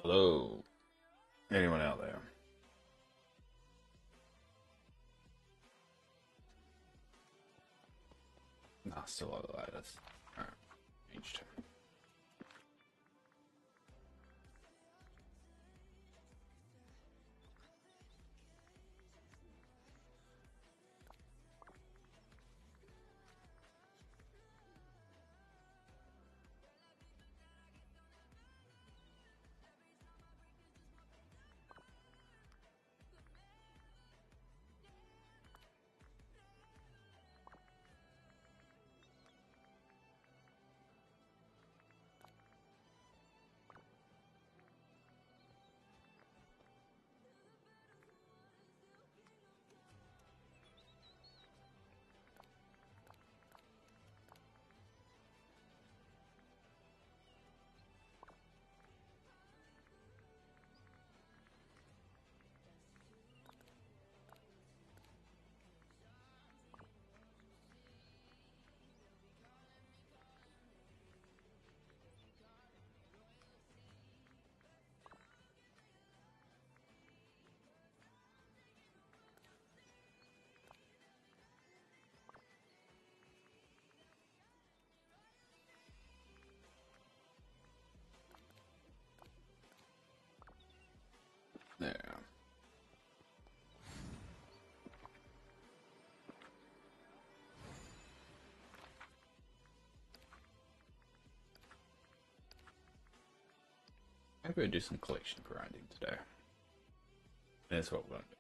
Hello. Anyone out there? Nah, still all the latest. Alright, changed. There. Maybe we'll do some collection grinding today. That's what we're going to do.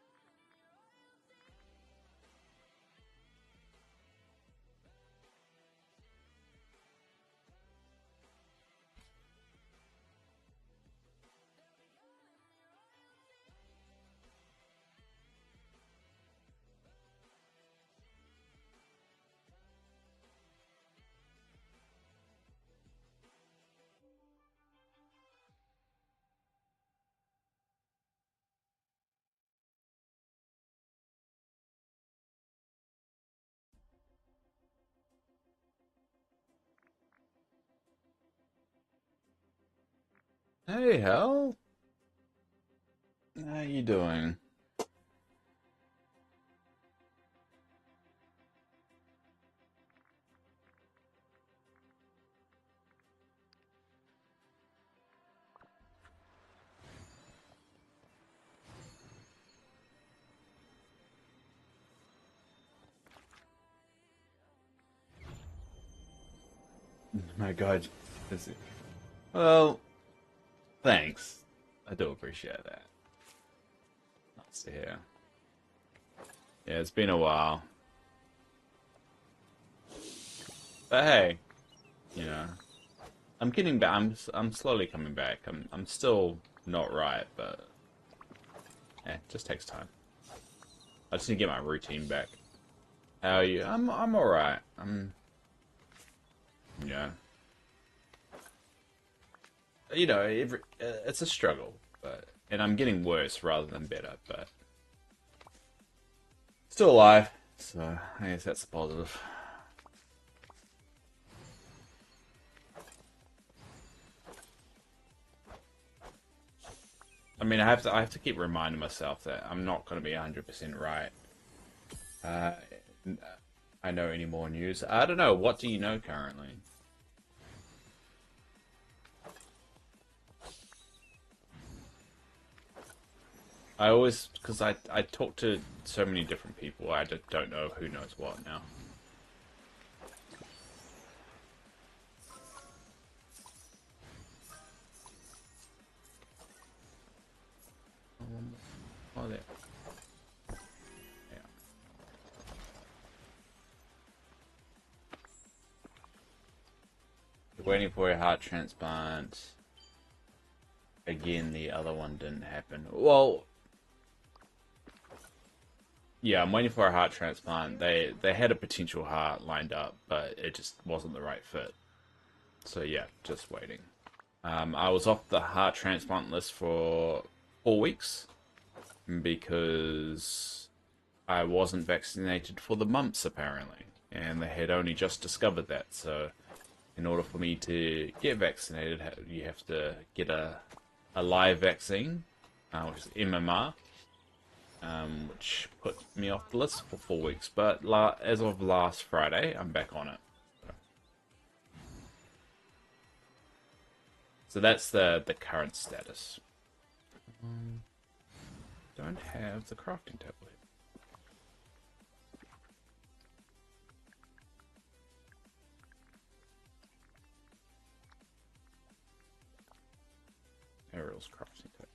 Hey, Hal. How you doing? My God. Is it? Well, thanks. I do appreciate that. Nice to hear. Yeah, it's been a while. But hey, you know, I'm getting back. I'm slowly coming back. I'm still not right, but it just takes time. I just need to get my routine back. How are you? I'm all right. Yeah. It's a struggle, and I'm getting worse rather than better, but still alive. So I guess that's a positive. I mean, I have to keep reminding myself that I'm not going to be 100% right. Uh, I know any more news. I don't know. What do you know currently? I always, because I talk to so many different people, I just don't know who knows what now. Oh, there. Yeah. You're waiting for a heart transplant. Again, the other one didn't happen. Well, yeah, I'm waiting for a heart transplant. They had a potential heart lined up, but it just wasn't the right fit. So yeah, just waiting. I was off the heart transplant list for 4 weeks because I wasn't vaccinated for the mumps apparently, and they had only just discovered that. So in order for me to get vaccinated, you have to get a a live vaccine, which is MMR, which put me off the list for 4 weeks. But as of last Friday, I'm back on it. So that's the current status. Don't have the crafting table here. Ariel's crafting table.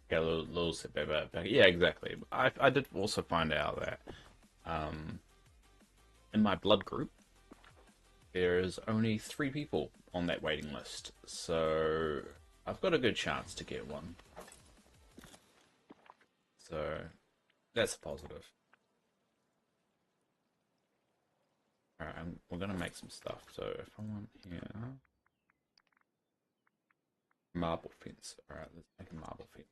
Get a little sip back. Yeah, exactly. I did also find out that in my blood group, there is only 3 people on that waiting list, so I've got a good chance to get one. So that's a positive. Alright, we're gonna make some stuff. So if I want here, marble fence. Alright, let's make a marble fence.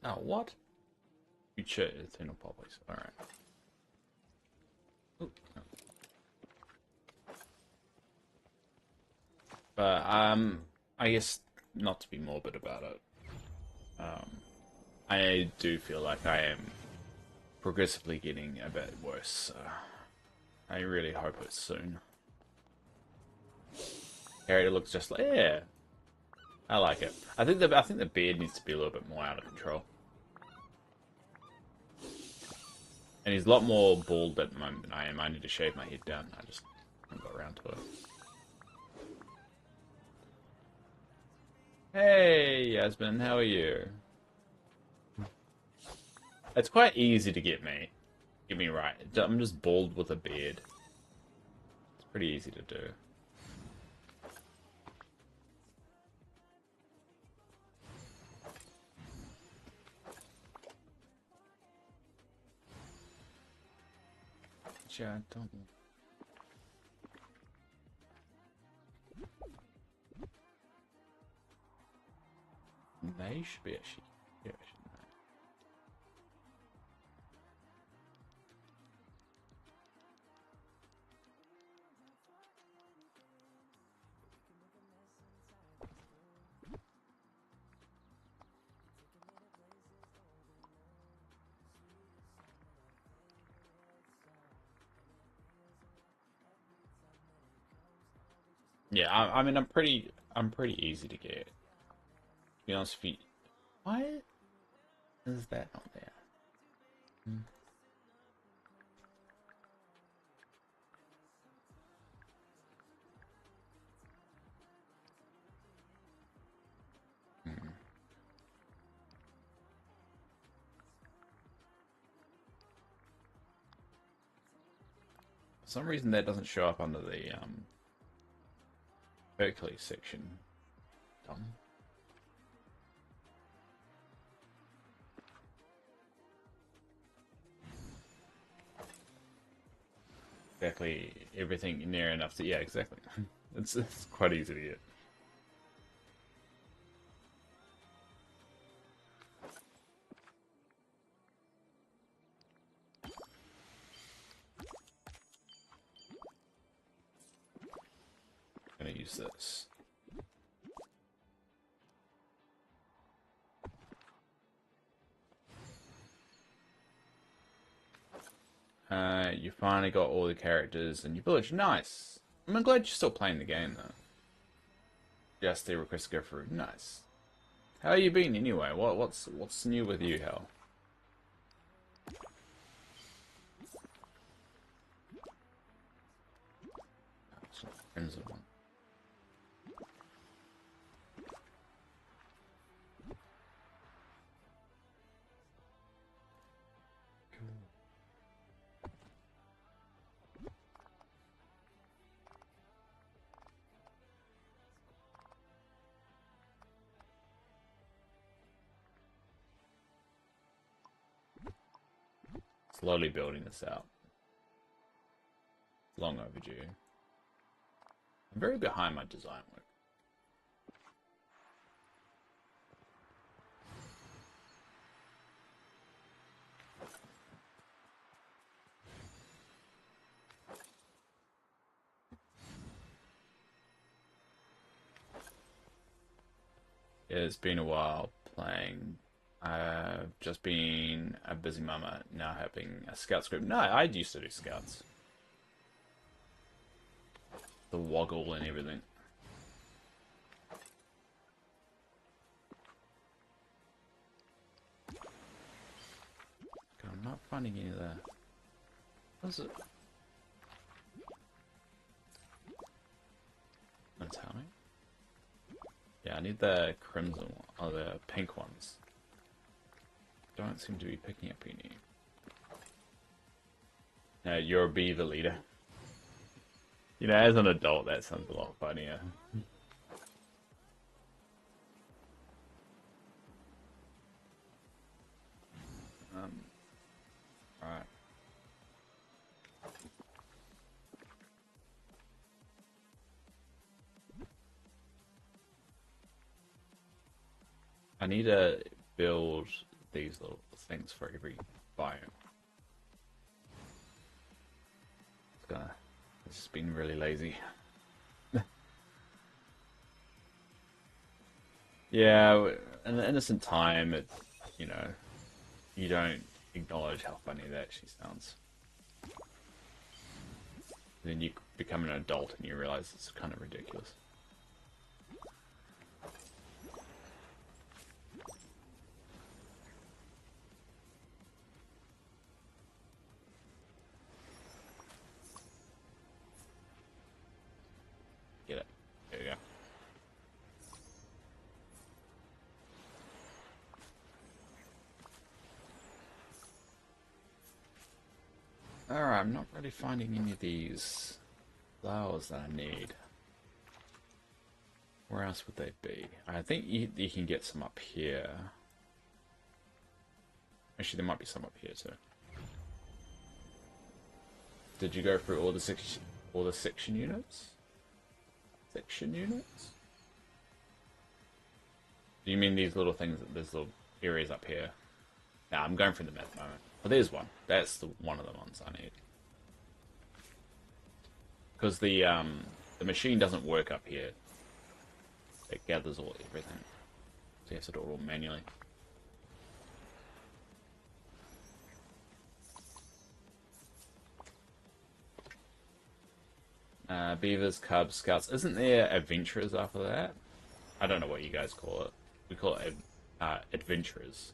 Oh, what? Future eternal poppies. Alright. No. But I guess not to be morbid about it. I do feel like I am progressively getting a bit worse. So I really hope it's soon. Character looks just like, yeah. I like it. I think the beard needs to be a little bit more out of control. And he's a lot more bald at the moment than I am. I need to shave my head down. I just haven't got around to it. Hey, Yasmin, how are you? It's quite easy to get me right. I'm just bald with a beard. It's pretty easy to do. Yeah, I don't. They should be actually. Yeah, shouldn't they? Yeah, I mean, I'm pretty easy to get. To be honest with you, why is that not there? Hmm. Hmm. For some reason, that doesn't show up under the Hercules section. Dumb. Exactly everything near enough to, yeah, exactly. It's quite easy to get. I'm gonna use this. You finally got all the characters in your village. Nice. I'm glad you're still playing the game though. Just the request to go through. Nice. How you been anyway? What's new with you, Hal? Crimson one. slowly building this out. Long overdue. I'm very behind my design work. It's been a while playing. I've just been a busy mama, now having a scouts group. No, I used to do scouts. The woggle and everything. God, I'm not finding any of that. What is it? Don't tell me. Yeah, I need the crimson one, or the pink ones. Don't seem to be picking up any. No, you're be the leader. You know, as an adult, that sounds a lot funnier. Right. I need to build these little things for every biome. It's just been really lazy. Yeah, in the innocent time, you know, you don't acknowledge how funny that actually sounds. Then you become an adult and you realize it's kind of ridiculous. Get it. There we go. Alright, I'm not really finding any of these flowers that I need. Where else would they be? I think you can get some up here. Actually, there might be some up here too. Did you go through all the section units? Section units? Do you mean these little things? There's little areas up here. Nah, I'm going through them at the moment. Oh, there's one. That's one of the ones I need. Because the machine doesn't work up here. It gathers everything. So you have to do it all manually. Beavers, Cubs, Scouts. Isn't there Adventurers after that? I don't know what you guys call it. We call it Adventurers.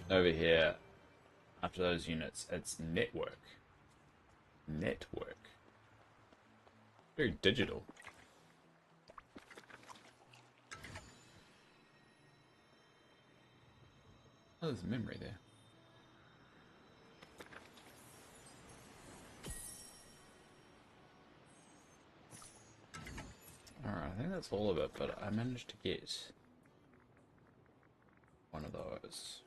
Over here, after those units, it's network. Network. Very digital. Oh, there's memory there. Alright, I think that's all of it, but I managed to get one of those.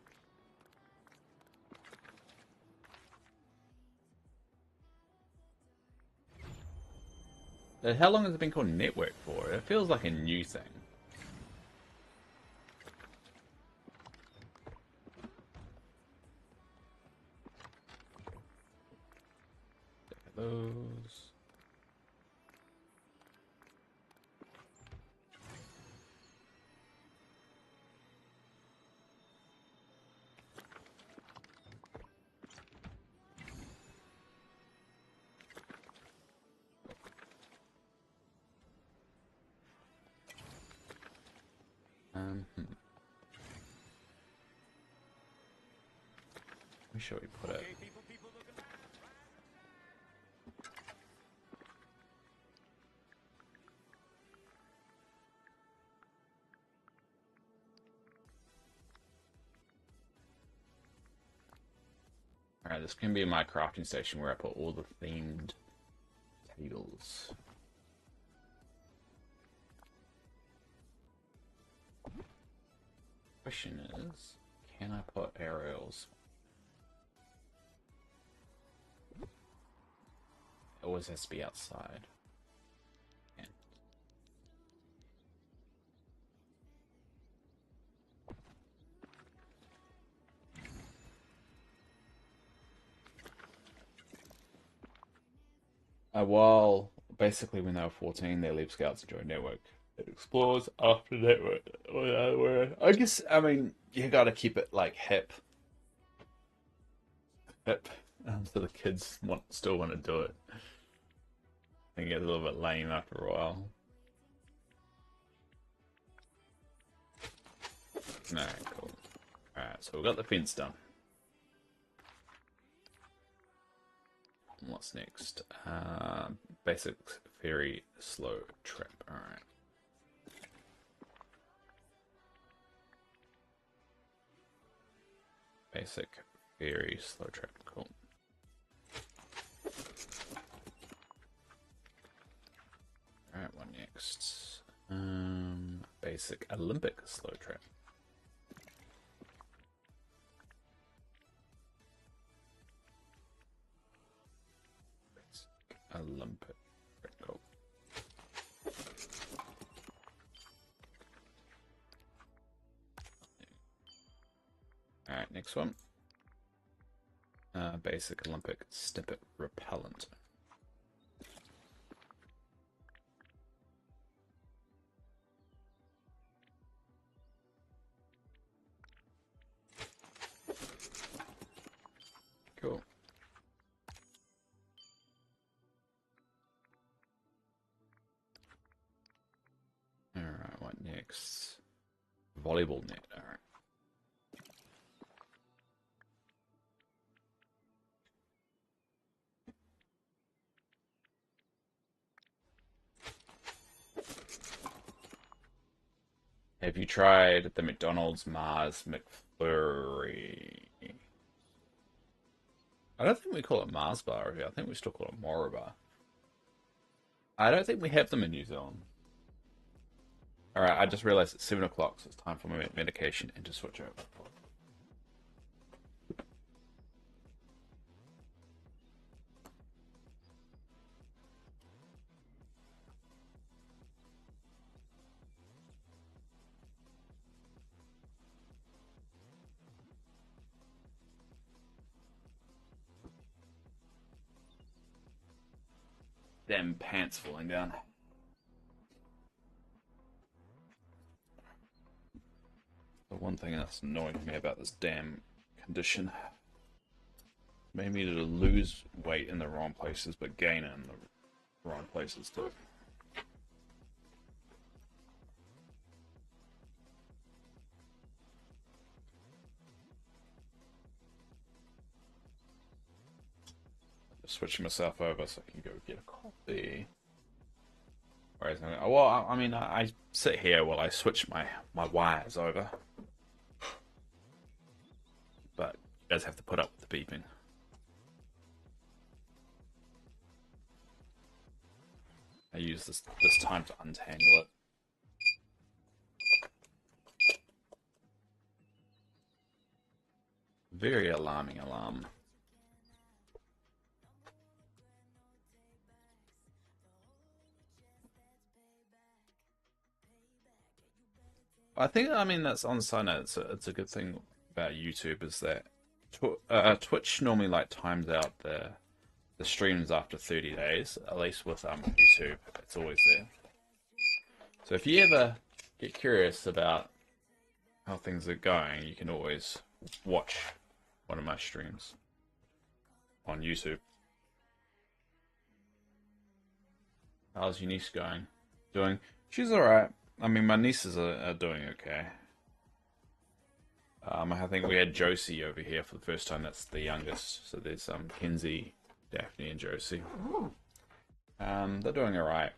How long has it been called network for? It feels like a new thing. Those. Where shall we put it? Alright, this can be my crafting station where I put all the themed tables. Question is, can I put aerials? It always has to be outside. Yeah. Well, basically when they were 14, they leave Scouts and join Network. It explores after Network. I guess, I mean, you gotta keep it like hip. Hip. So the kids still want to do it. It gets a little bit lame after a while. Alright, cool. Alright, so we've got the fence done. What's next? Basic fairy slow trap. Alright. Basic fairy slow trap. Cool. Alright, what next? Basic Olympic slow trap. Olympic. Cool. Alright, next one. Basic Olympic Snippet Repellent. Cool. Alright, what next? Volleyball net. Alright. Have you tried the McDonald's Mars McFlurry? I don't think we call it Mars bar here. I think we still call it Mora bar. I don't think we have them in New Zealand. Alright, I just realized it's 7 o'clock, so it's time for my medication and to switch over. Damn pants falling down. The one thing that's annoying me about this damn condition made me to lose weight in the wrong places, but gain it in the wrong places too. Just switching myself over so I can go get a coffee. Whereas, well, I mean, I sit here while I switch my wires over. But you guys have to put up with the beeping. I use this time to untangle it. Very alarming alarm. I mean, that's on the side note. It's a good thing about YouTube is that Twitch normally like times out the streams after 30 days. At least with YouTube, it's always there. So if you ever get curious about how things are going, you can always watch one of my streams on YouTube. How's your niece going? Doing? She's alright. I mean, my nieces are doing okay. I think we had Josie over here for the first time. That's the youngest. So there's Kenzie, Daphne, and Josie. They're doing alright.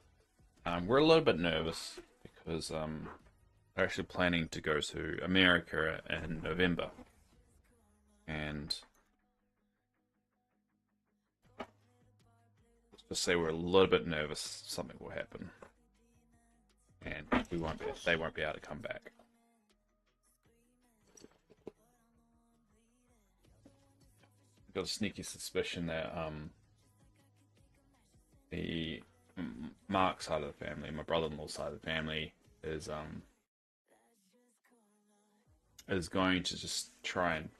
We're a little bit nervous because we're actually planning to go to America in November. And Just say we're a little bit nervous something will happen, and they won't be able to come back. I've got a sneaky suspicion that the Mark side of the family, my brother-in-law side of the family, is going to just try and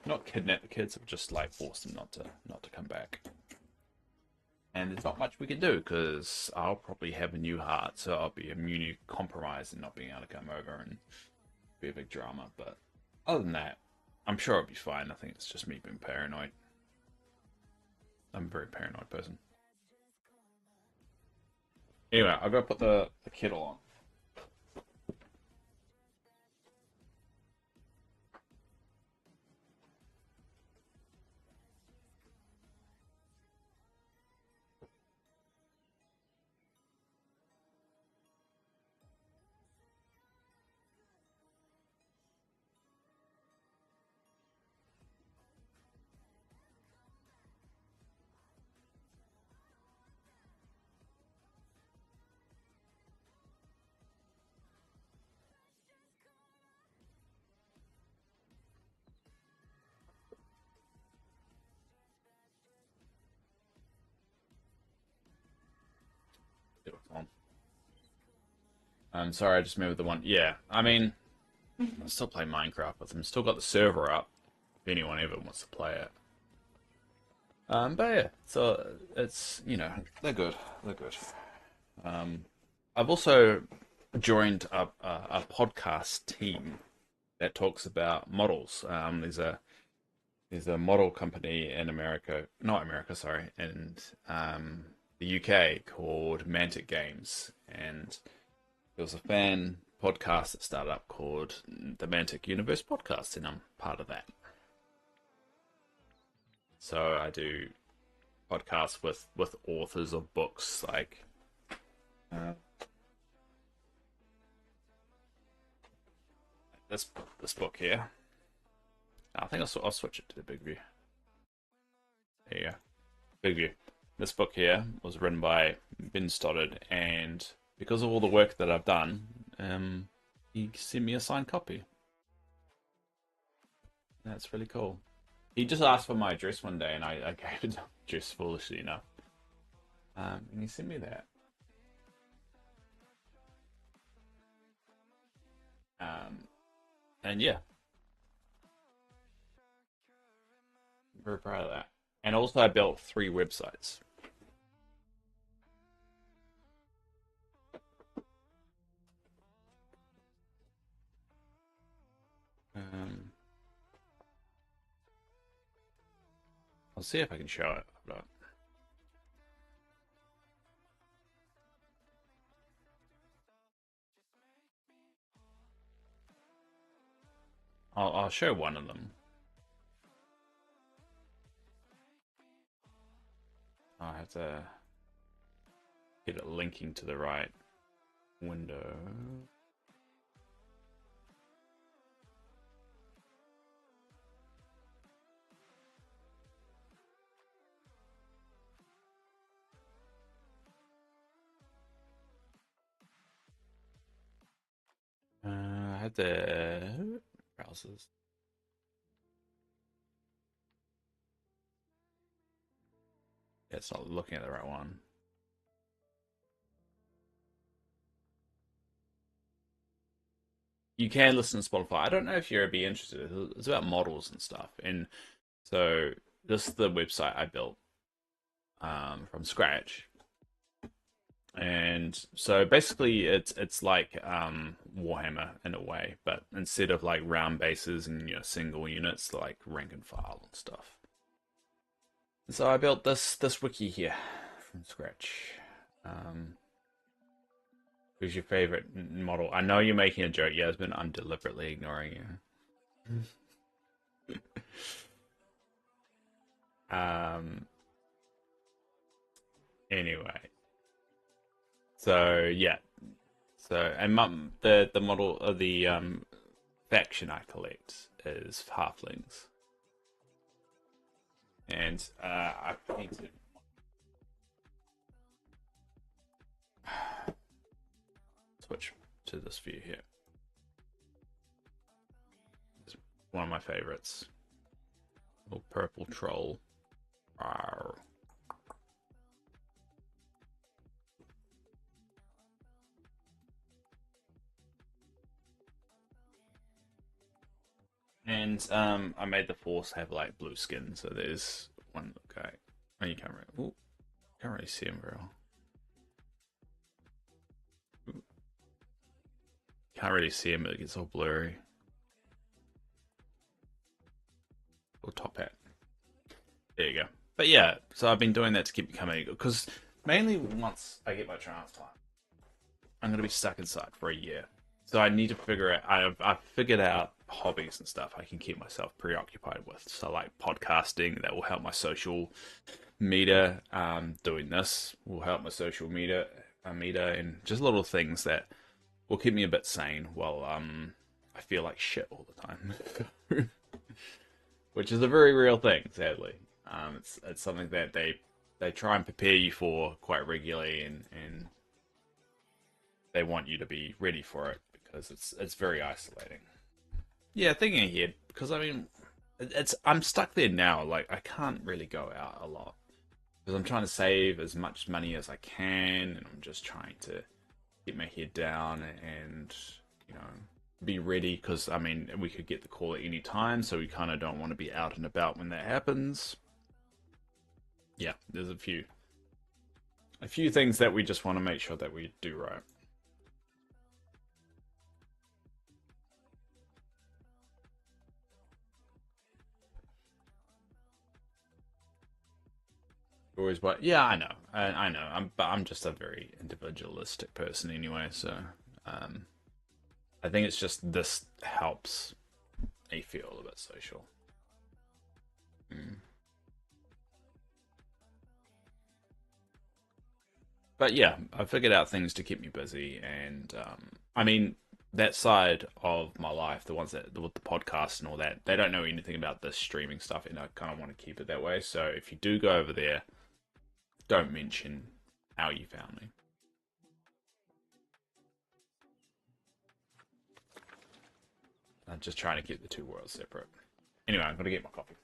not kidnap the kids, but just like force them not to come back. And there's not much we can do because I'll probably have a new heart, so I'll be immunocompromised and not being able to come over and be a big drama. But other than that, I'm sure I'll be fine. I think it's just me being paranoid. I'm a very paranoid person. Anyway, I've got to put the kettle on. I'm sorry, I just remembered the one. Yeah, I mean, I still play Minecraft with them. Still got the server up if anyone ever wants to play it. But yeah, so it's they're good. They're good. I've also joined a podcast team that talks about models. There's a model company in America, not America, sorry, in the UK called Mantic Games, and there was a fan podcast that started up called the Mantic Universe Podcast, and I'm part of that. So I do podcasts with authors of books like uh, this book here. I think I'll switch it to the big view. There you go. Big view. This book here was written by Ben Stoddard, and because of all the work that I've done, he sent me a signed copy. That's really cool. He just asked for my address one day, and I gave it just foolishly enough. And he sent me that. And yeah, I'm very proud of that. And also, I built 3 websites. Um, I'll see if I can show it. Hold on. I'll show one of them. I have to get it linking to the right window. I had the browsers. Yeah, it's not looking at the right one. You can listen to Spotify. I don't know if you'd be interested. It's about models and stuff. And so this is the website I built from scratch. And so basically it's like Warhammer in a way, but instead of like round bases and single units, like rank and file and stuff. And so I built this wiki here from scratch. Um, who's your favorite model? I know you're making a joke, Yasmin. I'm deliberately ignoring you. um. Anyway, so yeah, so and the model of the faction I collect is halflings, and I painted switch to this view here. It's one of my favorites. Little purple troll. Arr. And I made the Force have like blue skin, so there's one guy. Oh, you can't really see him very well. Ooh. Can't really see him; it gets all blurry. Or top hat. There you go. But yeah, so I've been doing that to keep becoming because mainly once I get my transplant, I'm gonna be stuck inside for a year. So I need to figure out. I've figured out hobbies and stuff I can keep myself preoccupied with. So like podcasting that will help my social meter. Doing this will help my social meter, and just little things that will keep me a bit sane while I feel like shit all the time, which is a very real thing, sadly. It's something that they try and prepare you for quite regularly, and they want you to be ready for it because it's very isolating. Yeah, thinking ahead because I mean, I'm stuck there now. Like I can't really go out a lot because I'm trying to save as much money as I can, and I'm just trying to get my head down and you know be ready because I mean we could get the call at any time, so we kind of don't want to be out and about when that happens. Yeah, there's a few things that we just want to make sure that we do right. Always, but yeah, I know, I know. But I'm just a very individualistic person anyway, so um, I think it's just this helps me feel a bit social. Mm. But yeah, I figured out things to keep me busy, and I mean that side of my life, the ones that with the podcast and all that, they don't know anything about this streaming stuff, and I kind of want to keep it that way. So if you do go over there, don't mention how you found me. I'm just trying to keep the two worlds separate. Anyway, I'm gonna get my coffee.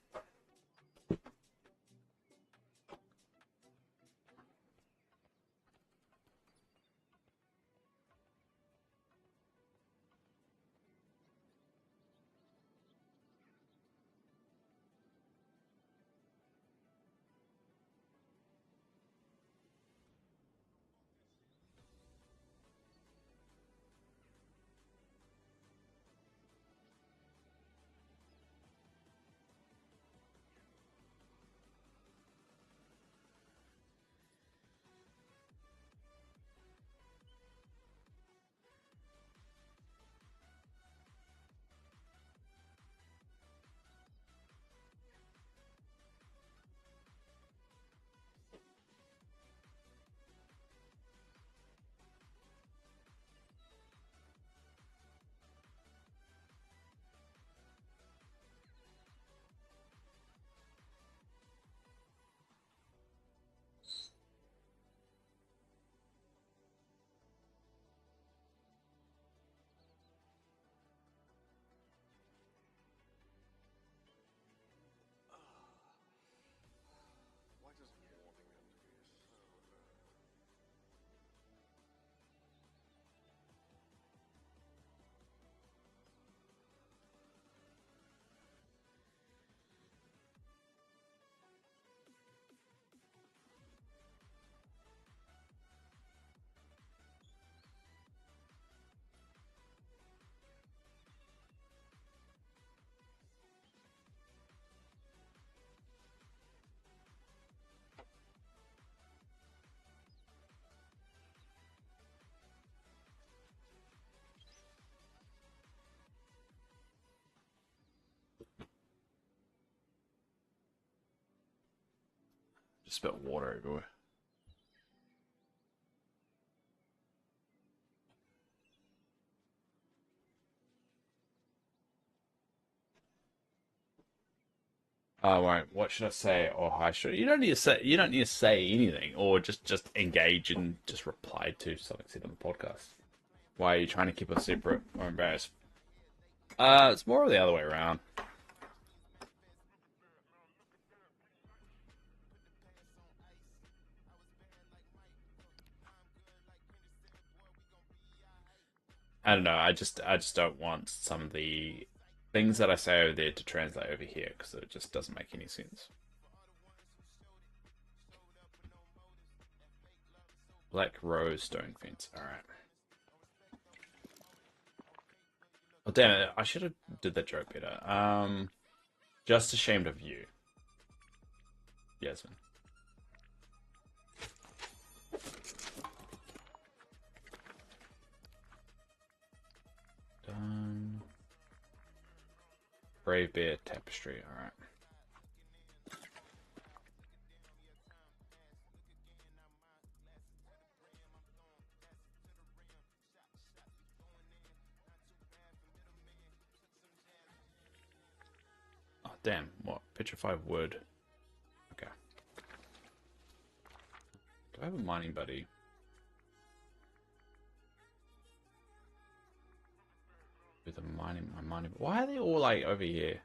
Just spit water everywhere. Right. What should I say? Or I should. You don't need to say. You don't need to say anything, or just engage and just reply to something said on the podcast. Why are you trying to keep us separate or embarrassed? It's more of the other way around. I don't know. I just don't want some of the things that I say over there to translate over here because it just doesn't make any sense. Black rose stone fence. All right. Oh damn it! I should have did that joke better. Just ashamed of you, Yasmin. Done. Brave bear tapestry. All right. Oh damn! What? Petrified wood. Okay. Do I have a mining buddy? With a mining, my mining. Why are they all like over here?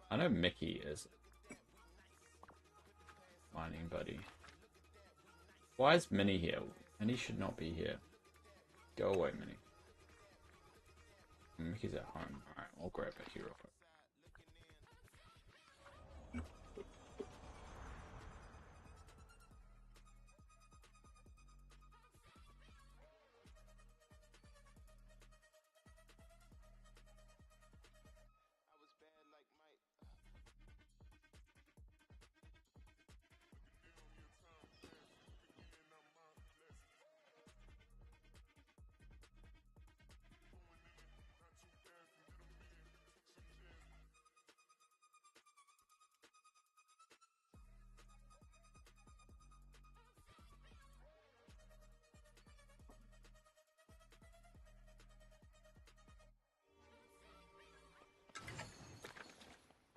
I know Mickey is mining buddy. Why is Minnie here? Minnie should not be here. Go away, Minnie. Mickey's at home. Alright, I'll grab her here real quick.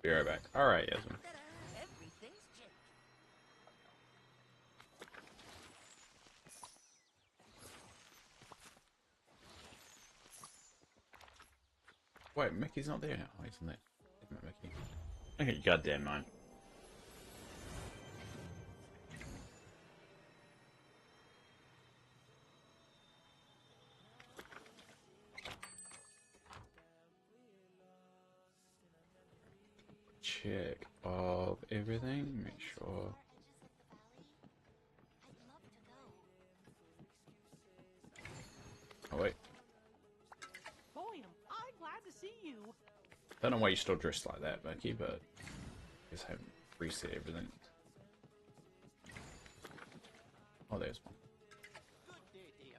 Be right back. Alright, Yasmin. Wait, Mickey's not there. Oh, he's in there. Mickey. Okay, you goddamn mind. Check of everything. Make sure. Oh wait. William, I'm glad to see you. Don't know why you're still dressed like that, Becky, but I guess I haven't reset everything. Oh, there's one. Good day, dear.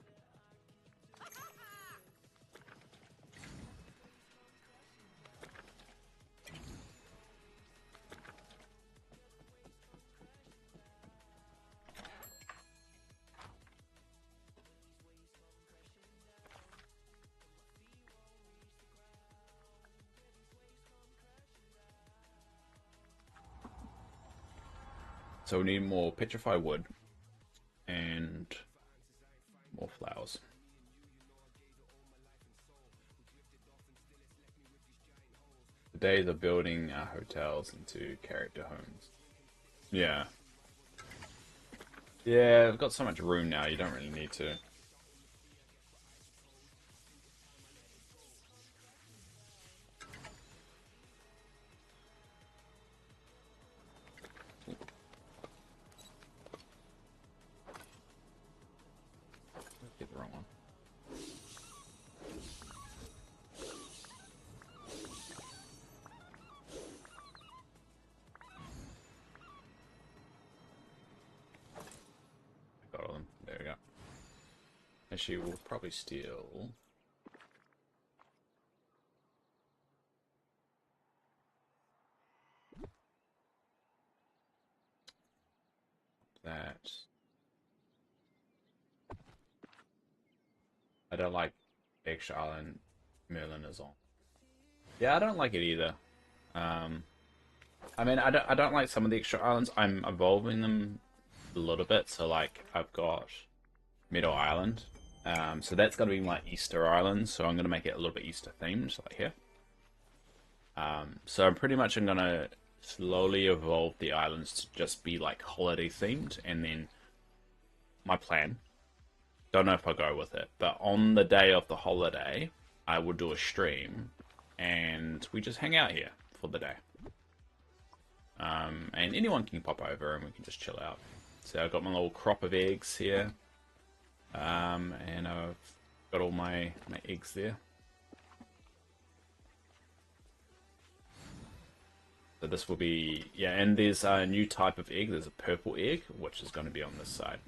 So we need more petrified wood and more flowers. Today they're building our hotels into character homes. Yeah. Yeah, I've got so much room now, you don't really need to. Get the wrong one. I got all of them. There we go. Actually, we'll probably steal. That. I don't like Egg Island Merlin is on. Yeah, I don't like it either. I mean, I don't like some of the extra islands. I'm evolving them a little bit. So like I've got Meadow Island. So that's gonna be my Easter Island. So I'm gonna make it a little bit Easter themed, like here. So I'm gonna slowly evolve the islands to just be like holiday themed, and then my plan. Don't know if I'll go with it, but on the day of the holiday, I will do a stream, and we just hang out here for the day. And anyone can pop over, and we can just chill out. So I've got my little crop of eggs here, and I've got all my eggs there. So this will be, yeah, and there's a new type of egg. There's a purple egg, which is going to be on this side.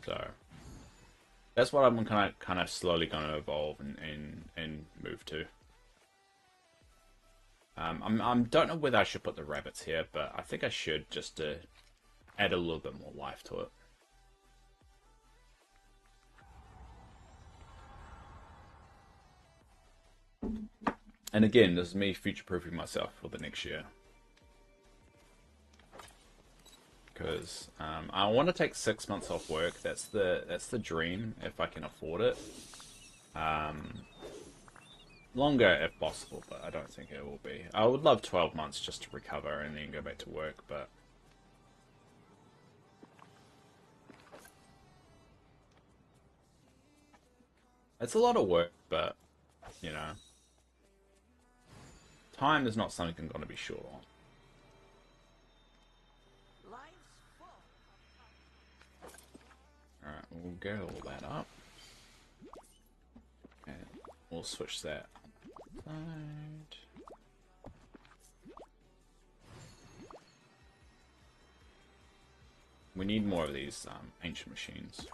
So that's what I'm kind of slowly going to evolve and move to. I don't know whether I should put the rabbits here, but I think I should, just to add a little bit more life to it. And again, this is me future-proofing myself for the next year. Because I want to take 6 months off work. That's the dream, if I can afford it. Longer if possible, but I don't think it will be. I would love 12 months just to recover and then go back to work, but it's a lot of work, but you know, time is not something I'm going to be sure on. Life's full. Alright, we'll get all that up. And we'll switch that side. We need more of these ancient machines.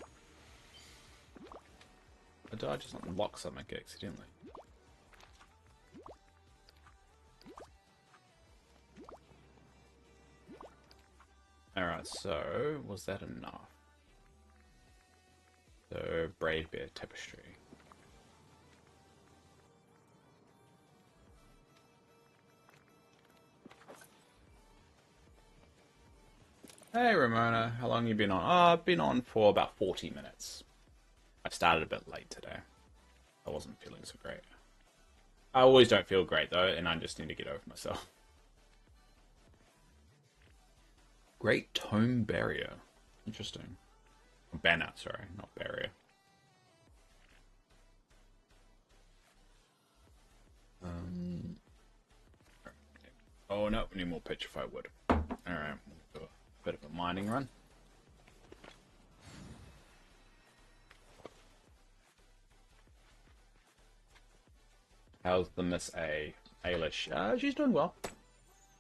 Did I just unlock something accidentally? Alright, so was that enough? So, Brave Bear Tapestry. Hey Ramona, how long you been on? Oh, I've been on for about 40 minutes. I started a bit late today. I wasn't feeling so great. I always don't feel great though, and I just need to get over myself. Great Tome Barrier. Interesting. Banner, sorry, not barrier. Oh no, we need more petrified wood. Alright, we'll do a bit of a mining run. How's the Miss A? Ailish? She's doing well.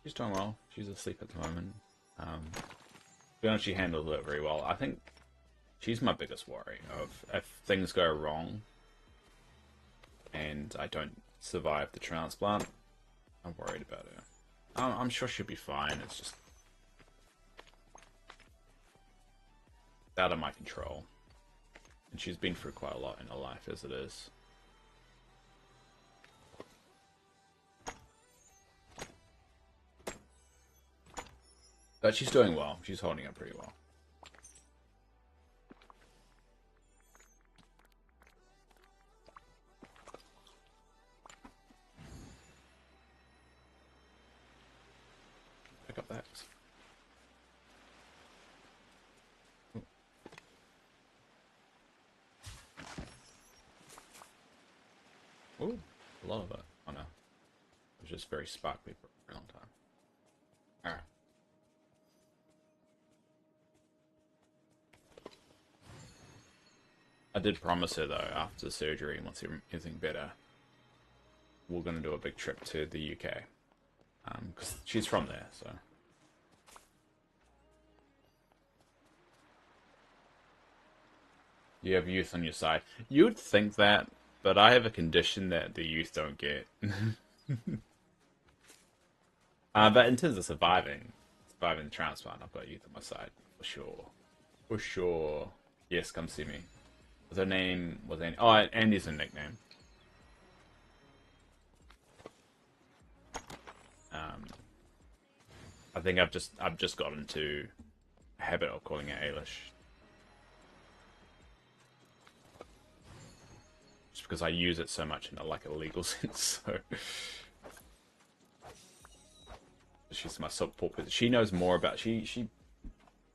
She's doing well. She's asleep at the moment. To be honest, she handled it very well. I think she's my biggest worry of if things go wrong and I don't survive the transplant. I'm worried about her. I'm sure she'll be fine. It's just out of my control. And she's been through quite a lot in her life as it is. But she's doing well. She's holding up pretty well. Pick up that. Ooh, a lot of it. Oh no. It was just very sparkly for a very long time. Alright. I did promise her though, after the surgery, once everything better, we're going to do a big trip to the UK. Because she's from there, so. You have youth on your side. You would think that, but I have a condition that the youth don't get. But in terms of surviving the transplant, I've got youth on my side, for sure. For sure. Yes, come see me. Was her name, oh, Andy's a nickname. think I've just gotten into a habit of calling it Ailish. Just because I use it so much in a legal sense, so she's my support. She knows more about I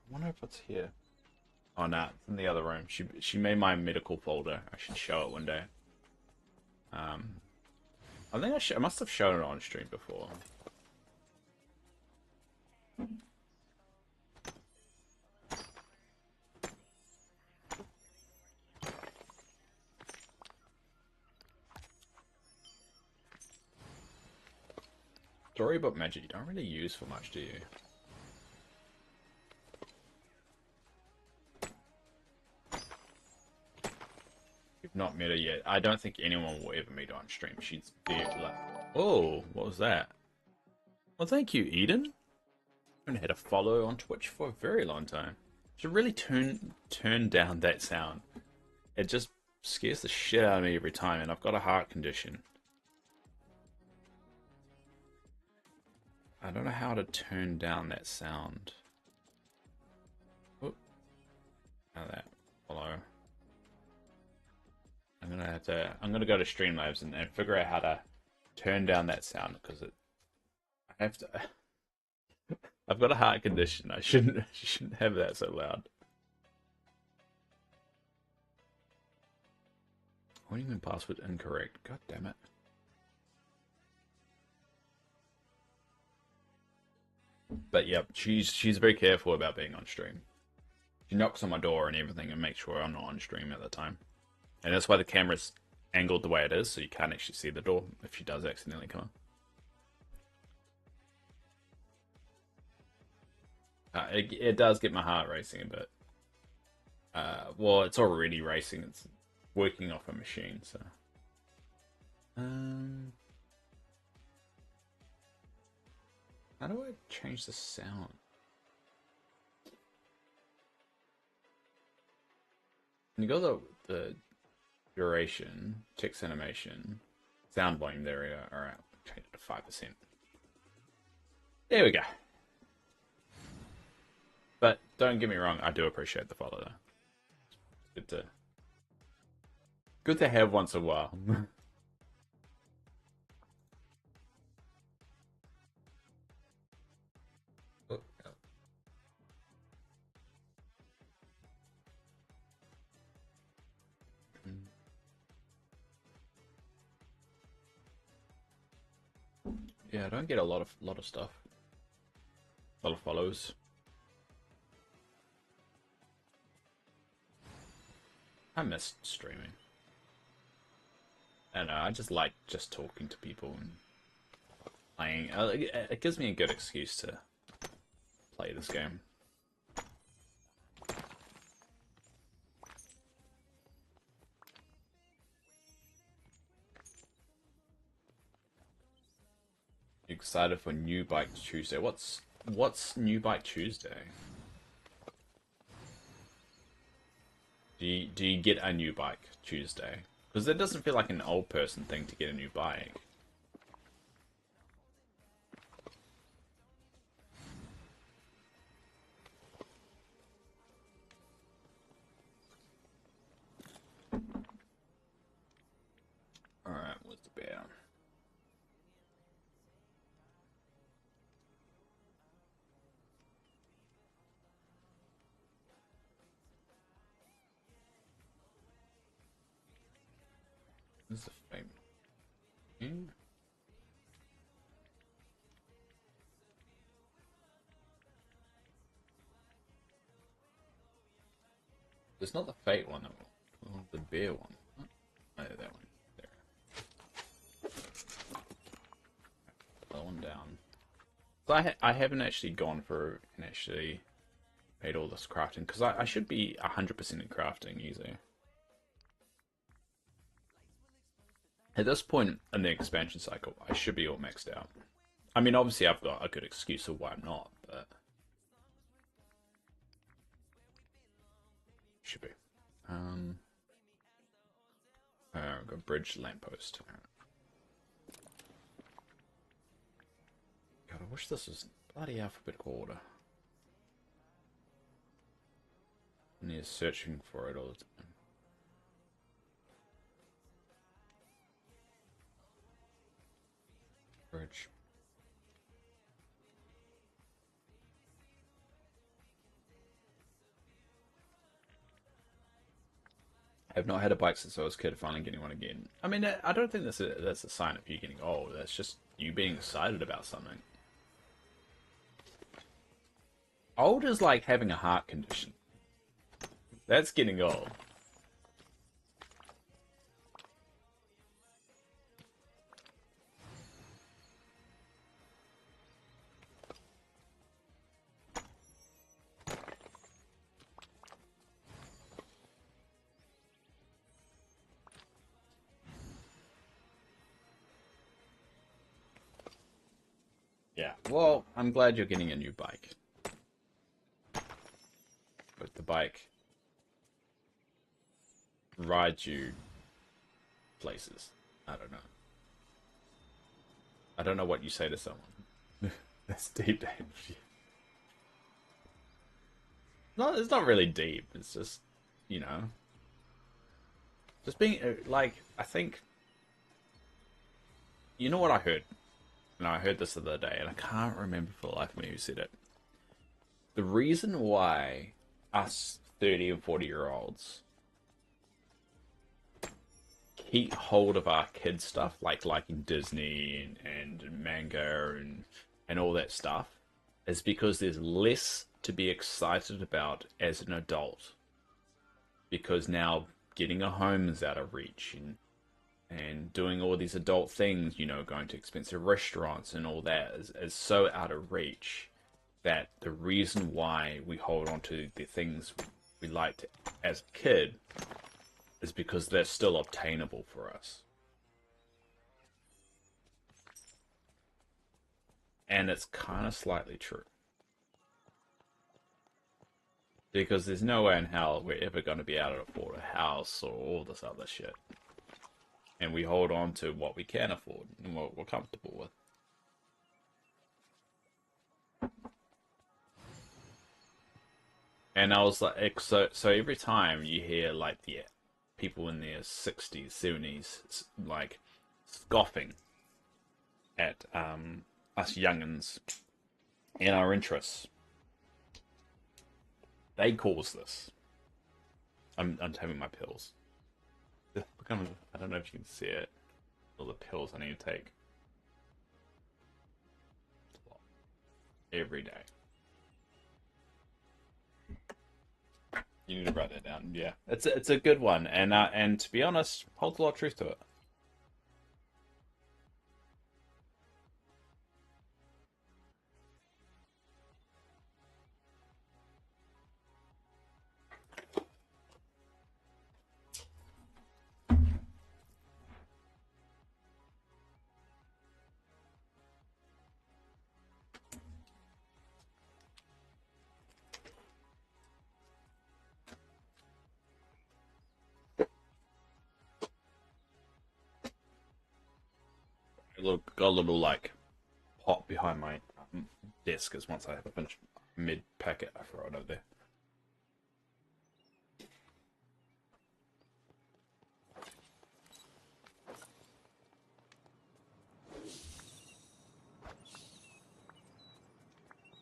wonder if it's here. Oh no, it's in the other room. She made my medical folder. I should show it one day. I think I must have shown it on stream before. Storybook magic you don't really use for much, do you? You've not met her yet. I don't think anyone will ever meet her on stream. She's very like... Oh, what was that? Well, thank you, Eden. I haven't had a follow on Twitch for a very long time. Should really turn down that sound. It just scares the shit out of me every time, and I've got a heart condition. I don't know how to turn down that sound. Oop. Now that follow. I'm gonna go to Streamlabs and figure out how to turn down that sound because I have to. I've got a heart condition. I shouldn't have that so loud. What do you mean password incorrect? God damn it. But yeah, she's very careful about being on stream. She knocks on my door and everything and makes sure I'm not on stream at the time. And that's why the camera's angled the way it is, so you can't actually see the door if she does accidentally come on. It does get my heart racing a bit. Well, it's already racing. It's working off a machine, so. How do I change the sound? When you go to the duration, text animation, sound volume, there we go. Alright, change it to 5%. There we go. But don't get me wrong, I do appreciate the follow though. Good to have once in a while. Yeah, I don't get a lot of stuff. A lot of follows. I miss streaming. I don't know, I just like just talking to people and playing. It gives me a good excuse to play this game. Excited for New Bike Tuesday. What's New Bike Tuesday? Do you get a new bike Tuesday? Because it doesn't feel like an old person thing to get a new bike. Alright, what's the bear? This is a fame. It's not the fate one, the bear one. Oh, that one. There. That one down. So I haven't actually gone through and actually made all this crafting because I should be 100% in crafting easy. At this point in the expansion cycle, I should be all maxed out. I mean, obviously I've got a good excuse of why I'm not, but should be. I've got bridge lamppost. God, I wish this was Bloody alphabetical order. And he's searching for it all the time. Bridge. I've not had a bike since I was a kid, finally getting one again. I mean, I don't think that's a sign of you getting old. That's just you being excited about something. Old is like having a heart condition. That's getting old. Yeah. Well, I'm glad you're getting a new bike. But the bike rides you places. I don't know. I don't know what you say to someone. That's deep, Dave. No, it's not really deep. It's just, you know, just being like, I think, you know what I heard? And I heard this the other day, and I can't remember for the life of me who said it. The reason why us 30 and 40-year-olds keep hold of our kids' stuff, like liking Disney and manga and all that stuff, is because there's less to be excited about as an adult. Because now getting a home is out of reach, and doing all these adult things, you know, going to expensive restaurants and all that is so out of reach that the reason why we hold on to the things we liked as a kid is because they're still obtainable for us. And it's kind of slightly true. Because there's no way in hell we're ever going to be able to afford a house or all this other shit. And we hold on to what we can afford and what we're comfortable with. And I was like, so every time you hear like the people in their 60s, 70s, like scoffing at us youngins and our interests, they cause this. I'm taking my pills. I don't know if you can see it. All the pills I need to take every day. You need to write that down. Yeah, it's a good one, and to be honest, holds a lot of truth to it. Got a little like pot behind my desk, as once I finish mid packet, I throw it over there.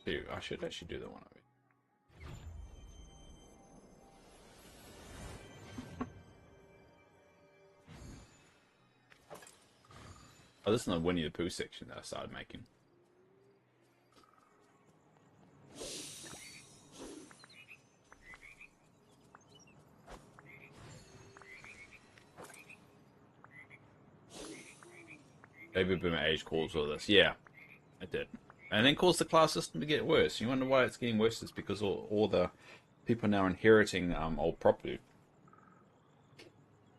Dude, I should actually do the one over here. Oh, this is the Winnie the Pooh section that I started making. Baby Boomer age caused all this. Yeah, it did. And then caused the class system to get worse. You wonder why it's getting worse? It's because all the people now inheriting old property.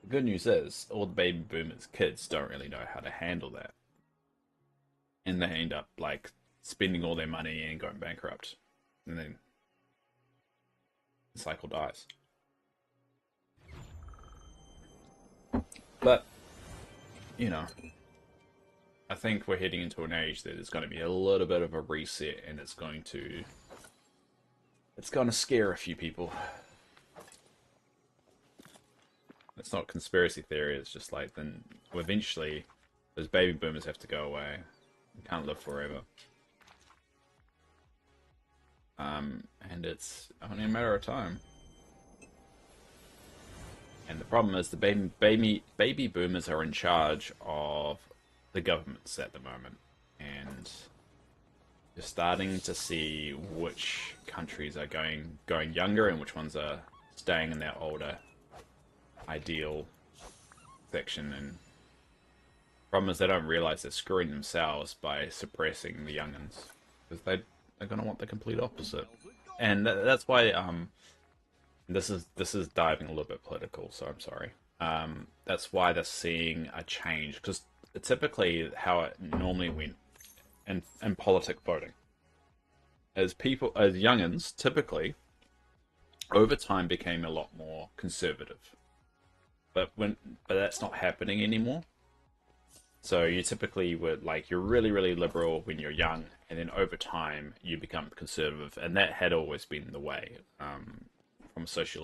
The good news is, all the baby boomers' kids don't really know how to handle that. And they end up, like, spending all their money and going bankrupt. And then the cycle dies. But, you know, I think we're heading into an age that is going to be a little bit of a reset, and it's going to scare a few people. It's not conspiracy theory. It's just like then eventually those baby boomers have to go away. We can't live forever. And it's only a matter of time. And the problem is the baby boomers are in charge of the governments at the moment, and you're starting to see which countries are going younger and which ones are staying in their older ideal section. And problem is they don't realize they're screwing themselves by suppressing the youngins, because they're going to want the complete opposite. And that's why this is diving a little bit political, so I'm sorry. That's why they're seeing a change, because typically how it normally went in politic voting, as youngins typically over time became a lot more conservative, but that's not happening anymore. So you typically would like you're really liberal when you're young, and then over time you become conservative, and that had always been the way. From a social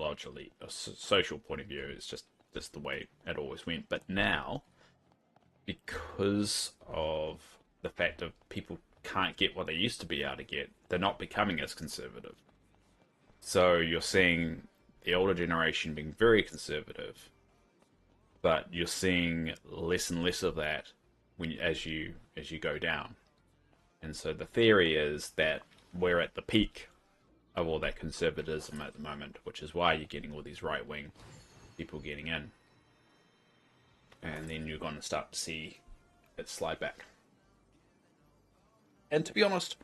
point of view, it's just the way it always went. But now, because of the fact of people can't get what they used to be able to get, they're not becoming as conservative. So you're seeing the older generation being very conservative, but you're seeing less and less of that as you go down. And so the theory is that we're at the peak of all that conservatism at the moment, which is why you're getting all these right-wing people getting in. And then you're going to start to see it slide back. And to be honest,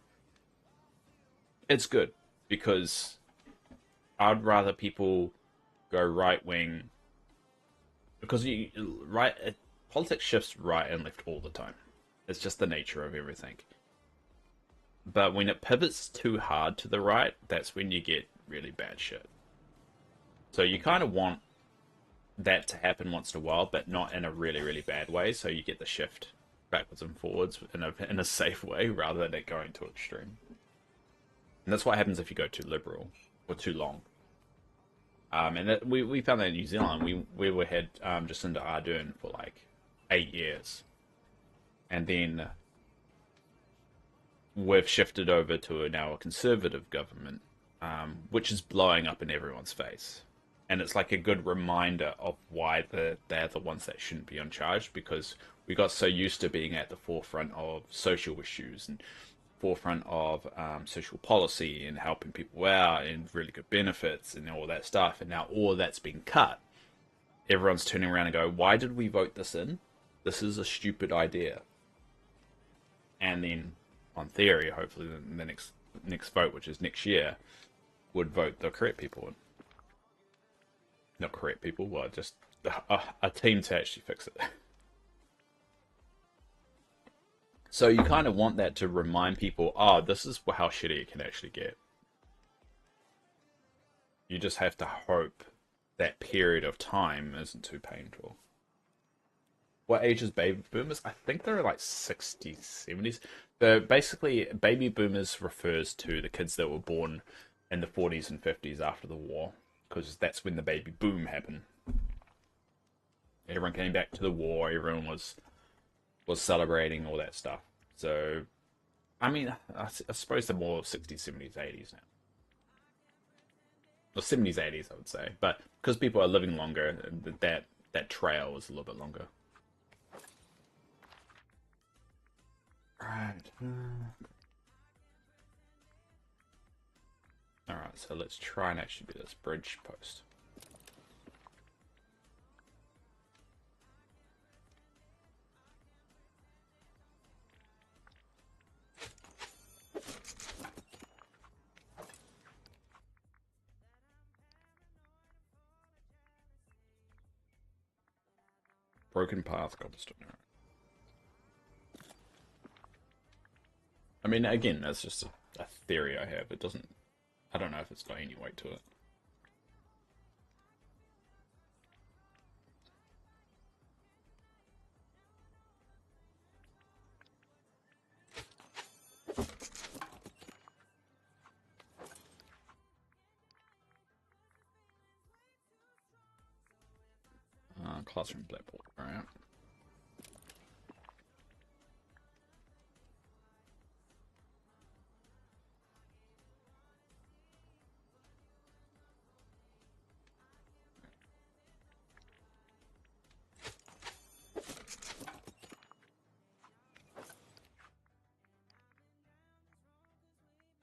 it's good, because I'd rather people go right-wing, because politics shifts right and left all the time. It's just the nature of everything. But when it pivots too hard to the right, that's when you get really bad shit. So you kind of want that to happen once in a while, but not in a really bad way. So you get the shift backwards and forwards in a safe way, rather than it going too extreme. And that's what happens if you go too liberal or too long. We found that in New Zealand. We had Jacinda Ardern for like 8 years, and then we've shifted over to now a conservative government, which is blowing up in everyone's face. And it's like a good reminder of why they're the ones that shouldn't be on charge, because we got so used to being at the forefront of social issues and forefront of social policy and helping people out and really good benefits and all that stuff. And now all that's been cut. Everyone's turning around and go, why did we vote this in? This is a stupid idea. And then, on theory, hopefully the next vote, which is next year, would vote the correct people in. Not correct people, well, just a team to actually fix it. So you kind of want that to remind people, oh, this is how shitty it can actually get. You just have to hope that period of time isn't too painful. What age is baby boomers? I think they're like 60s, 70s. Basically, baby boomers refers to the kids that were born in the 40s and 50s after the war, because that's when the baby boom happened. Everyone came back to the war. Everyone was celebrating all that stuff. So, I mean, I suppose they're more 60s, 70s, 80s now. Or 70s, 80s, I would say. But because people are living longer, that trail is a little bit longer. Right. Alright, so let's try and actually do this bridge post. Broken path, cobblestone. I mean, again, that's just a theory I have. It doesn't... I don't know if it's got any weight to it. classroom blackboard. Alright.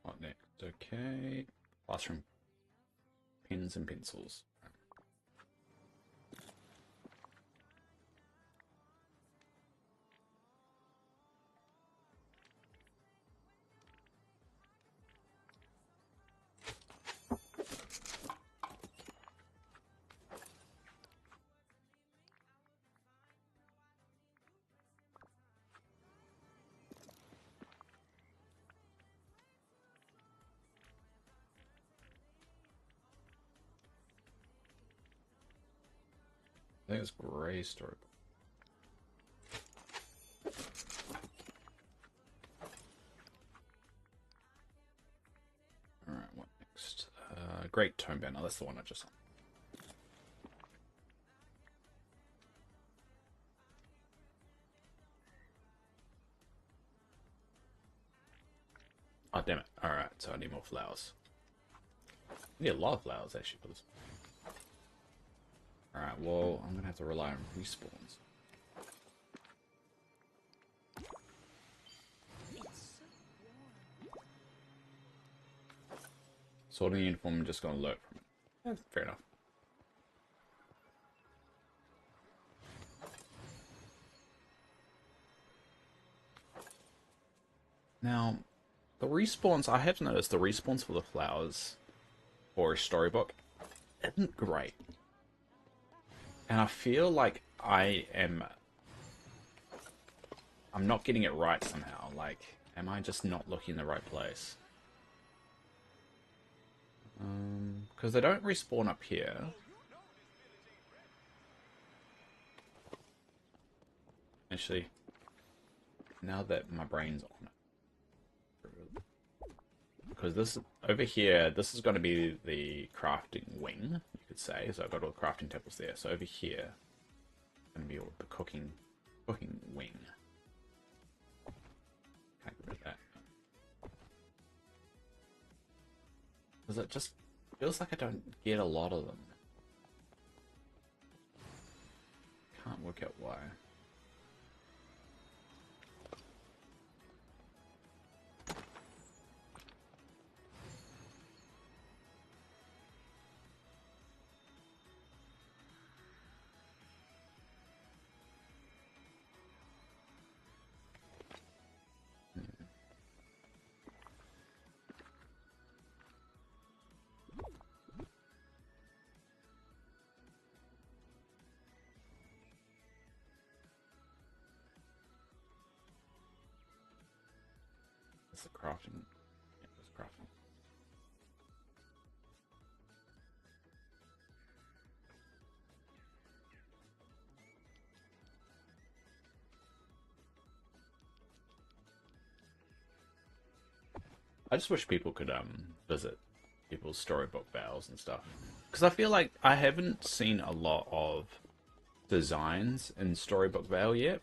What next? Okay. Classroom pens and pencils. I think it's grey storybook. Alright, what next? Great Tone Banner, that's the one I just saw. Oh, damn it. Alright, so I need more flowers. I need a lot of flowers, actually, for this. Alright, well, I'm gonna have to rely on respawns. Sorting uniform, just gonna look. Fair enough. Now, the respawns, I have noticed the respawns for the flowers for a storybook isn't great. And I feel like I'm not getting it right somehow. Like, am I just not looking in the right place? Because they don't respawn up here. Actually, now that my brain's on it. Because this, over here, this is going to be the crafting wing, you could say. So I've got all the crafting tables there. So over here, going to be all the cooking wing. Can't get rid of that. Because it just feels like I don't get a lot of them. Can't work out why. It's the crafting. Yeah, it's crafting. I just wish people could visit people's storybook vales and stuff, because I feel like I haven't seen a lot of designs in Storybook Vale yet.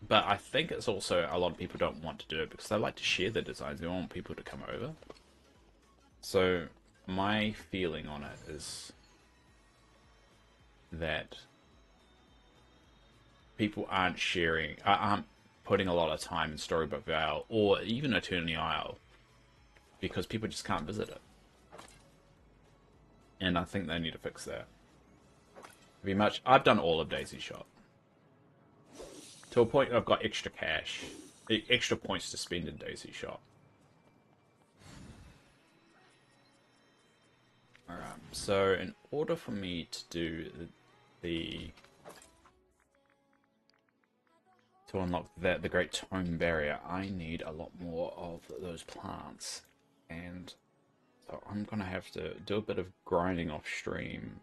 But I think it's also a lot of people don't want to do it because they like to share their designs. They want people to come over. So my feeling on it is that people aren't sharing, aren't putting a lot of time in Storybook Vale or even Eternity Isle because people just can't visit it. And I think they need to fix that. Very much. I've done all of Daisy Shop. To a point I've got extra cash, extra points to spend in Daisy Shop. Alright, so in order for me to do to unlock the Great Tome Barrier, I need a lot more of those plants. And so I'm gonna have to do a bit of grinding off stream.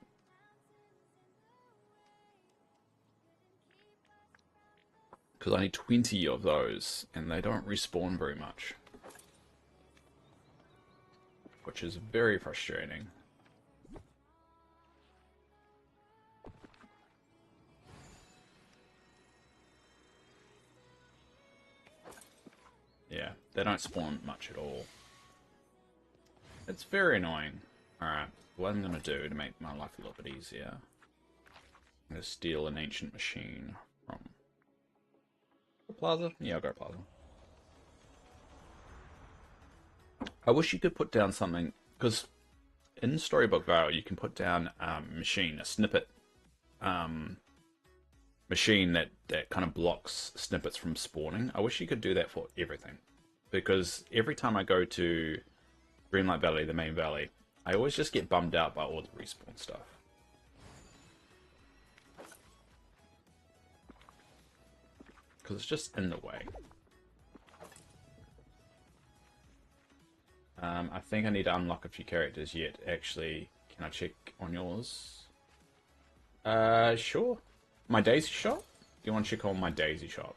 Because I need 20 of those, and they don't respawn very much. Which is very frustrating. Yeah, they don't spawn much at all. It's very annoying. Alright, what I'm gonna do to make my life a little bit easier, I'm gonna steal an ancient machine from Plaza? Yeah, I'll go Plaza. I wish you could put down something, because in Storybook Vale you can put down machine, a snippet machine that kind of blocks snippets from spawning. I wish you could do that for everything. Because every time I go to Greenlight Valley, the main valley, I always just get bummed out by all the respawn stuff. Because it's just in the way. I think I need to unlock a few characters yet. Actually, can I check on yours? Sure. My Daisy Shop? Do you want to check on my Daisy Shop?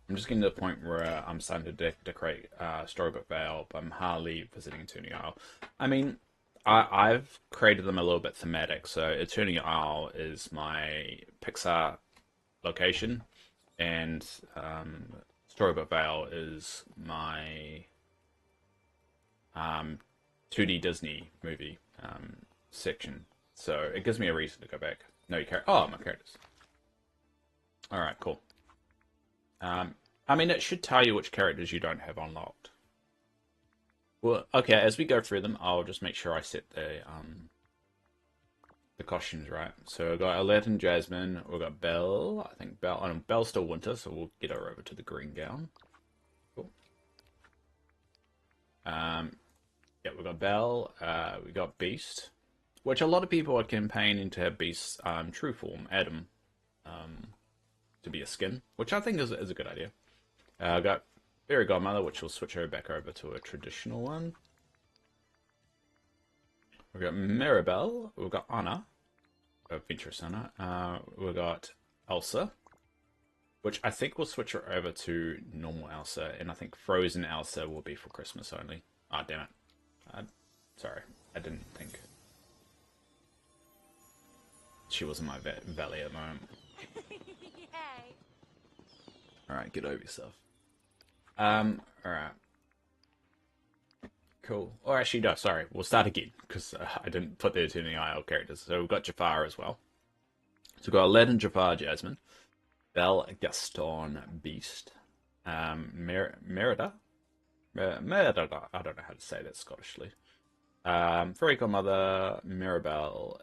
I'm just getting to the point where I'm starting to decorate Storybook Vale, but I'm hardly visiting Eternia Isle. I mean, I've created them a little bit thematic. So Eternia Isle is my Pixar location, and Storybook Vale is my 2D Disney movie section. So it gives me a reason to go back. No, you can't. Oh, my characters. All right, cool. I mean, it should tell you which characters you don't have unlocked. Well, okay, as we go through them, I'll just make sure I set the costumes right. So we've got Aladdin, Jasmine, we've got Belle. I think Belle, Belle's still winter, so we'll get her over to the green gown. Cool. Yeah, we've got Belle, we got Beast, which a lot of people are campaigning to have Beast's true form, Adam, to be a skin, which I think is a good idea. I got Fairy Godmother, which will switch her back over to a traditional one. We've got Mirabelle, we've got Anna, Adventurous Anna, we've got Elsa, which I think will switch her over to normal Elsa, and I think Frozen Elsa will be for Christmas only. Ah, damn it. Sorry, I didn't think. She was in my valley at the moment. Yay. Alright, get over yourself. Alright. Cool. Or actually, no, sorry. We'll start again, because I didn't put the Eternia Isle characters. So we've got Jafar as well. So we've got Aladdin, Jafar, Jasmine, Belle, Gaston, Beast, Merida. Merida, I don't know how to say that Scottishly. Fairy Godmother, Mirabelle,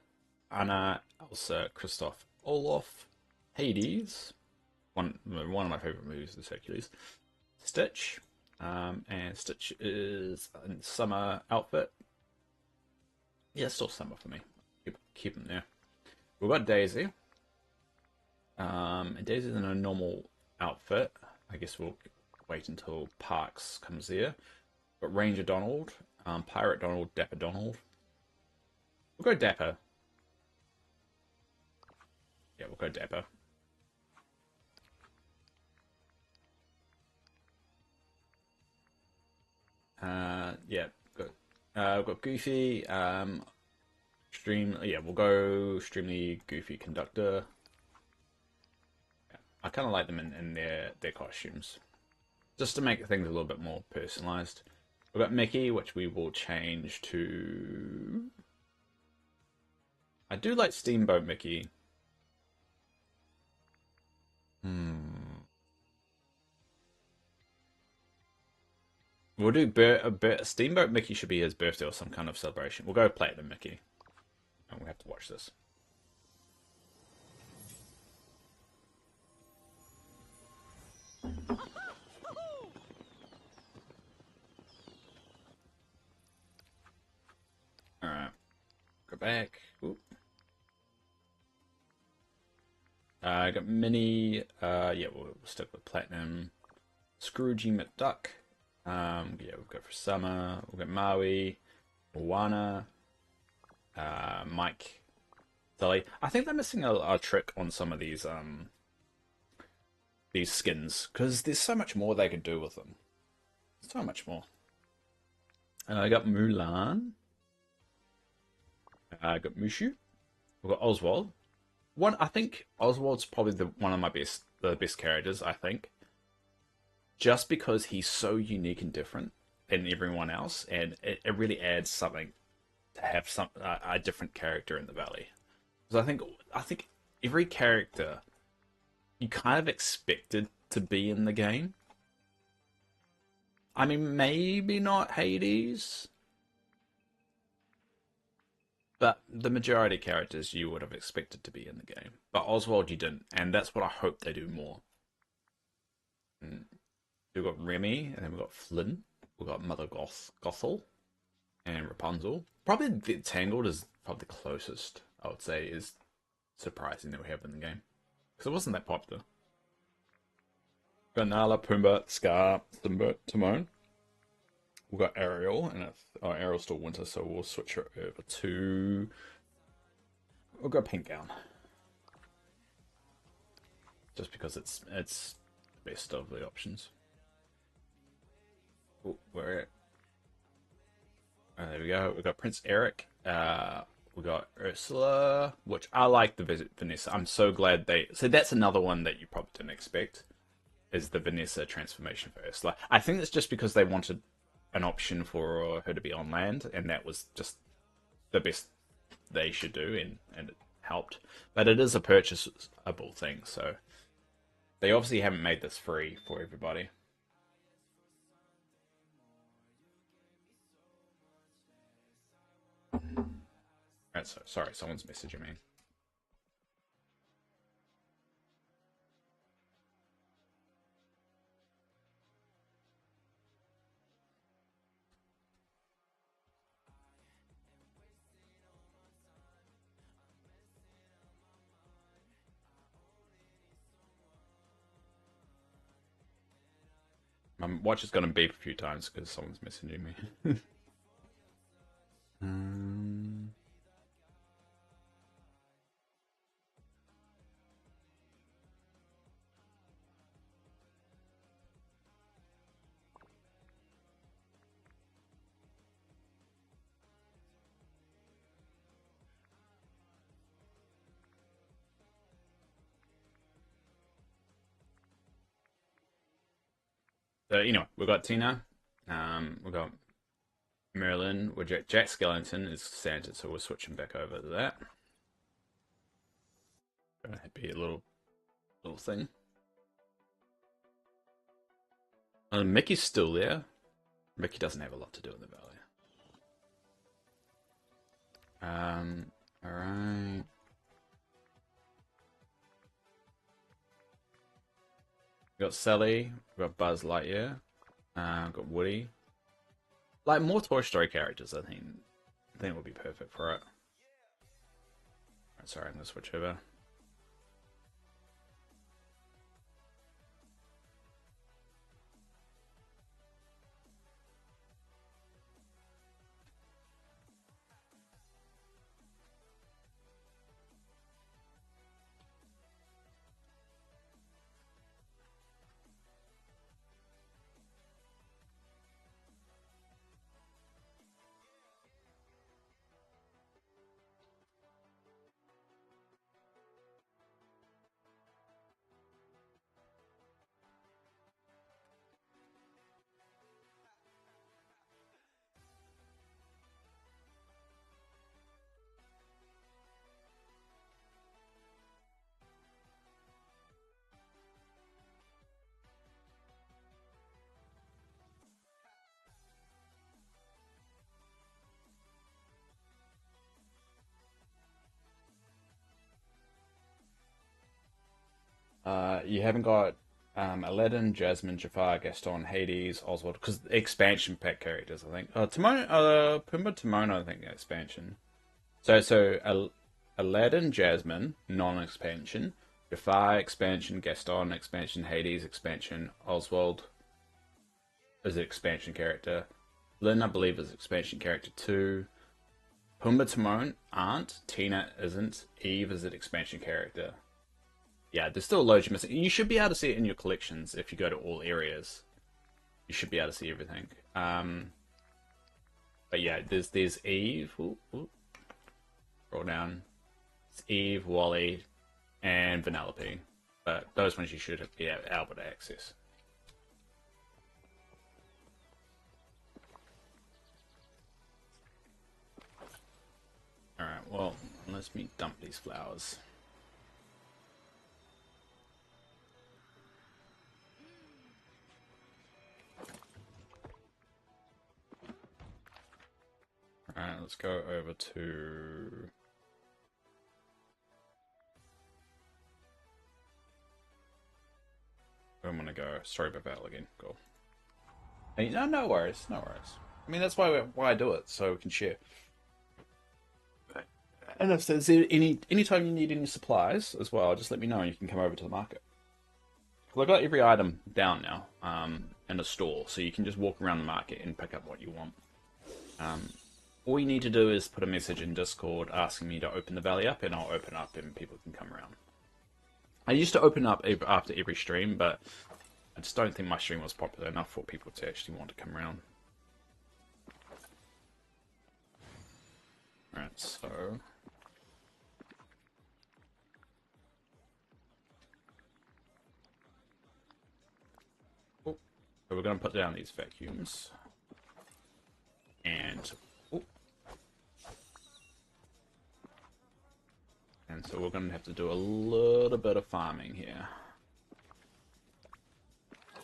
Anna, Elsa, Kristoff, Olaf, Hades, one of my favorite movies is Hercules, Stitch, and Stitch is in summer outfit. Yeah, still summer for me. Keep him there. We've got Daisy. And Daisy's in a normal outfit. I guess we'll wait until Parks comes there. But Ranger Donald, Pirate Donald, Dapper Donald. We'll go Dapper. Yeah, we'll go Dapper. Yeah, good. We've got Goofy. Stream. Yeah, we'll go Streamly, Goofy, Conductor. Yeah, I kind of like them in their costumes, just to make things a little bit more personalized. We've got Mickey, which we will change to. I do like Steamboat Mickey. We'll do Steamboat Mickey should be his birthday or some kind of celebration. We'll go Platinum Mickey. And we'll have to watch this. Alright. Go back. Oop. I got Minnie. Yeah, we'll stick with Platinum. Scroogey McDuck. Yeah, we'll go for Summer. We'll get Maui. Moana. Mike. Sully. I think they're missing a trick on some of these skins, because there's so much more they could do with them. So much more. I got Mulan. I got Mushu. We've got Oswald. One, I think Oswald's probably one of the best characters. I think just because he's so unique and different than everyone else, and it really adds something to have a different character in the valley. Because I think every character you kind of expected to be in the game. I mean, maybe not Hades, but the majority of characters you would have expected to be in the game. But Oswald, you didn't, and that's what I hope they do more. Mm. We've got Remy, and then we've got Flynn. We've got Mother Gothel, and Rapunzel. Probably the Tangled is probably the closest, I would say, is surprising that we have in the game. Because it wasn't that popular. Got Nala, Pumbaa, Scar, Timon. We've got Ariel, and Ariel's still winter, so we'll switch her over to... We'll go Pink Gown. Just because it's the best of the options. Oh, where? Oh, there we go. We've got Prince Eric. We got Ursula, which I like the Vanessa. I'm so glad they... So that's another one that you probably didn't expect, is the Vanessa transformation for Ursula. I think it's just because they wanted an option for her to be on land, and that was just the best they should do, and it helped. But it is a purchasable thing, so they obviously haven't made this free for everybody. Right, so sorry, someone's messaging me. My watch is going to beep a few times because someone's messaging me. um, so anyway, we've got Tina. We've got Merlin. Jack Skellington is Santa, so we're switching back over to that. Gonna be a little thing. Mickey's still there. Mickey doesn't have a lot to do in the valley. All right. We got Sally. We got Buzz Lightyear. We got Woody. Like more Toy Story characters, I think would be perfect for it. Right, sorry, I'm gonna switch over. You haven't got Aladdin, Jasmine, Jafar, Gaston, Hades, Oswald, because expansion pack characters, I think. Timon, Pumbaa, Timon, I think expansion. So Aladdin, Jasmine, non-expansion. Jafar expansion, Gaston expansion, Hades expansion, Oswald is an expansion character. Lynn, I believe, is expansion character too. Pumbaa, Timon aren't. Tina isn't. Eve is an expansion character. Yeah, there's still loads you're missing. You should be able to see it in your collections if you go to all areas. You should be able to see everything. But yeah, there's Eve. Ooh, ooh. Roll down. It's Eve, Wally, and Vanellope. But those ones you should be able to access. Alright, well, let me dump these flowers. Alright, let's go over to... I'm gonna go Storybook Vale again. Cool. Hey, no worries, no worries. I mean, that's why I do it, so we can share. And if there's anytime you need any supplies as well, just let me know and you can come over to the market. I've got every item down now in a store, so you can just walk around the market and pick up what you want. All you need to do is put a message in Discord asking me to open the valley up, and I'll open up and people can come around. I used to open up after every stream, but I just don't think my stream was popular enough for people to actually want to come around. Alright, so... oh, so we're going to put down these vacuums. And... oh. And so we're going to have to do a little bit of farming here.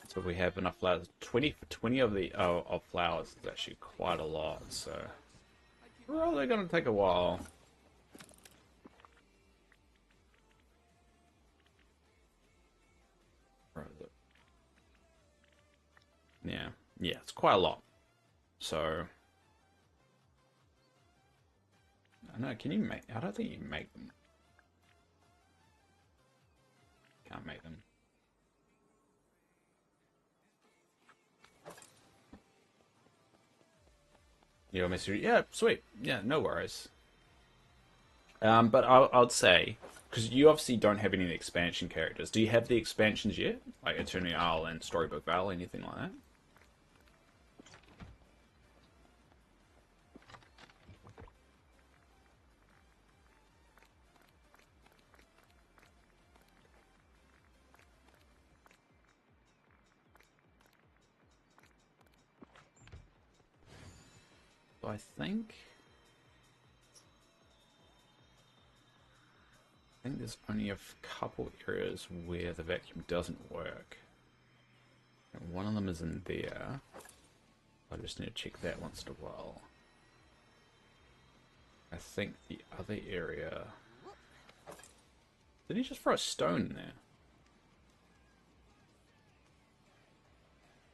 So we have enough flowers. 20 of the of flowers is actually quite a lot, so probably going to take a while. Where is it? Yeah, it's quite a lot. So I don't know, can you make? I don't think you can make them. Can't make them. Your mystery, yeah, sweet, yeah, no worries. But I'd say, because you obviously don't have any of the expansion characters. Do you have the expansions yet, like Eternal Isle and Storybook Vale, anything like that? I think there's only a couple areas where the vacuum doesn't work. And one of them is in there. I just need to check that once in a while. I think the other area... did he just throw a stone in there?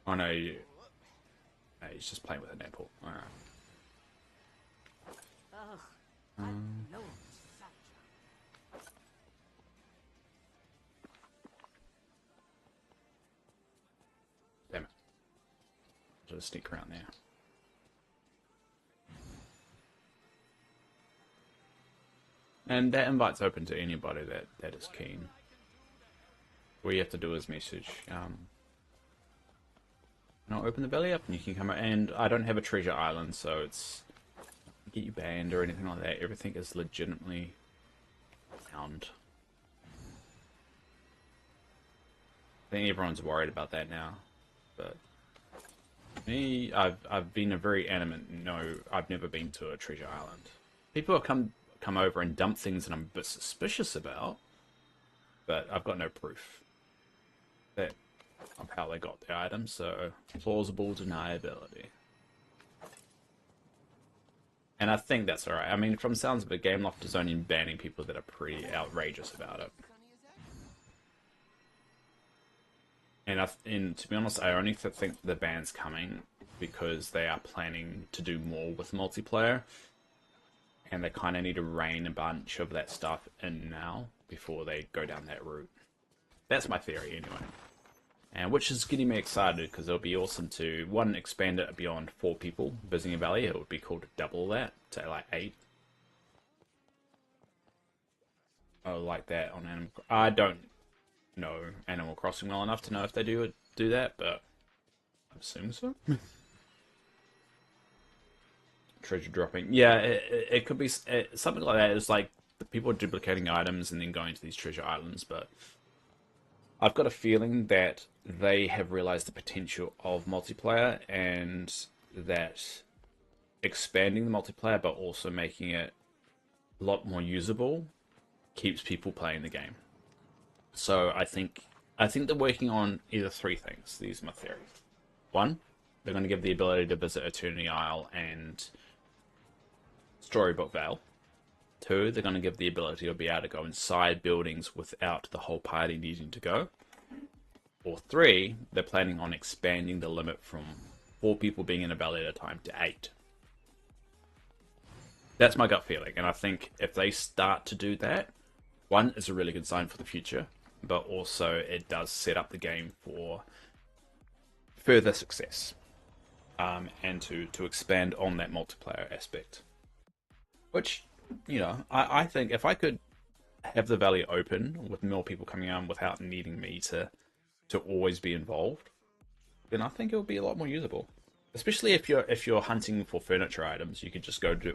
Oh no, no, he's just playing with an apple. Alright. Damn it. I'll just sneak around there. And that invite's open to anybody that is keen. All you have to do is message. And I'll open the belly up and you can come out. And I don't have a treasure island, so it's... get you banned or anything like that. Everything is legitimately found. I think everyone's worried about that now, but me, I've been a very adamant no. I've never been to a treasure island. People have come over and dump things that I'm a bit suspicious about, but I've got no proof that of how they got the items. So plausible deniability. And I think that's alright. I mean, from the sounds of it, Gameloft is only banning people that are pretty outrageous about it. And to be honest, I only think the ban's coming because they are planning to do more with multiplayer. And they kind of need to rein a bunch of that stuff in now before they go down that route. That's my theory, anyway. And which is getting me excited because it'll be awesome to, one, expand it beyond 4 people visiting a valley. It would be cool to double that to like 8. Oh, like that on Animal Crossing. I don't know Animal Crossing well enough to know if they do that, but I assume so. Treasure dropping. Yeah, it could be something like that. It's like the people are duplicating items and then going to these treasure islands, but I've got a feeling that they have realized the potential of multiplayer and that expanding the multiplayer but also making it a lot more usable keeps people playing the game. So I think they're working on either three things. These are my theories. One, they're going to give the ability to visit Eternity Isle and Storybook Vale. Two, they're going to give the ability to be able to go inside buildings without the whole party needing to go. Or three, they're planning on expanding the limit from 4 people being in a valley at a time to 8. That's my gut feeling, and I think if they start to do that, one, is a really good sign for the future, but also it does set up the game for further success, and to expand on that multiplayer aspect. Which, you know, I think if I could have the valley open with more people coming on without needing me to always be involved, then I think it would be a lot more usable. Especially if you're hunting for furniture items, you could just go to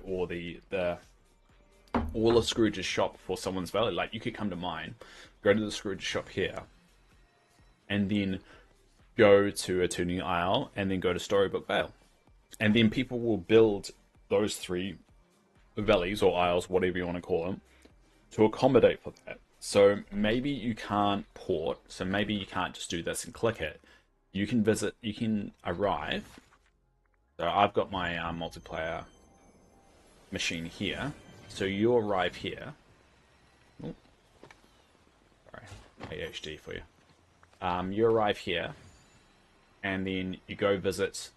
all of Scrooge's shop for someone's valley. Like, you could come to mine, go to the Scrooge shop here, and then go to Eternity Isle, and then go to Storybook Vale. And then people will build those 3 valleys or isles, whatever you want to call them, to accommodate for that. So maybe you can't port, so maybe you can't just do this and click it. You can visit, you can arrive. So I've got my multiplayer machine here. So you arrive here. Oh, sorry, AHD for you. You arrive here, and then you go visit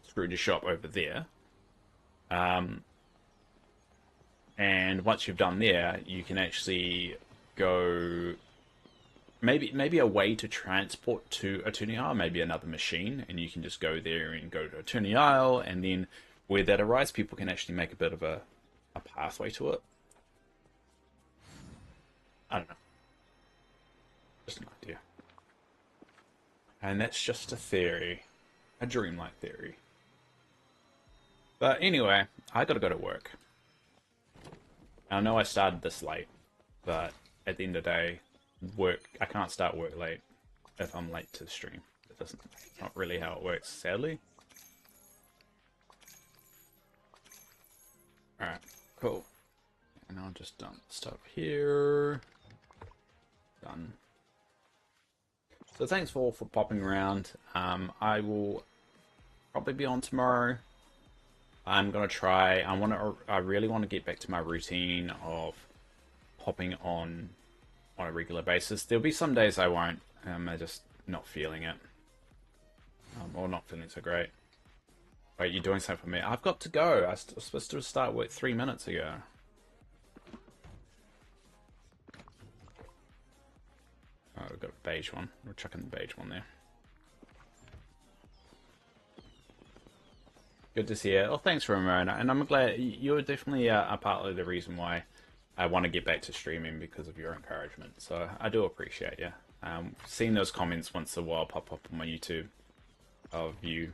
Scrooge's shop over there. And once you've done there, you can actually go. Maybe a way to transport to Eternity Isle, maybe another machine, and you can just go there and go to Eternity Isle, and then where that arrives, people can actually make a bit of a pathway to it. I don't know. Just an idea. And that's just a theory. A dreamlike theory. But anyway, I gotta go to work. I know I started this late, but at the end of the day, I can't start work late if I'm late to the stream. It's not really how it works, sadly. Alright, cool. And I'll just dump stuff here. Done. So thanks for popping around. I will probably be on tomorrow. I'm gonna try. I really want to get back to my routine of popping on a regular basis. There'll be some days I won't. I'm just not feeling it, or not feeling so great. Wait, you're doing something for me? I've got to go. I was supposed to start work 3 minutes ago. Oh, we've got a beige one. We're chucking the beige one there. Good to see you. Oh, thanks, Ramona. And I'm glad you're definitely a partly the reason why I want to get back to streaming, because of your encouragement. So I do appreciate you. Seeing those comments once in a while pop up on my YouTube of you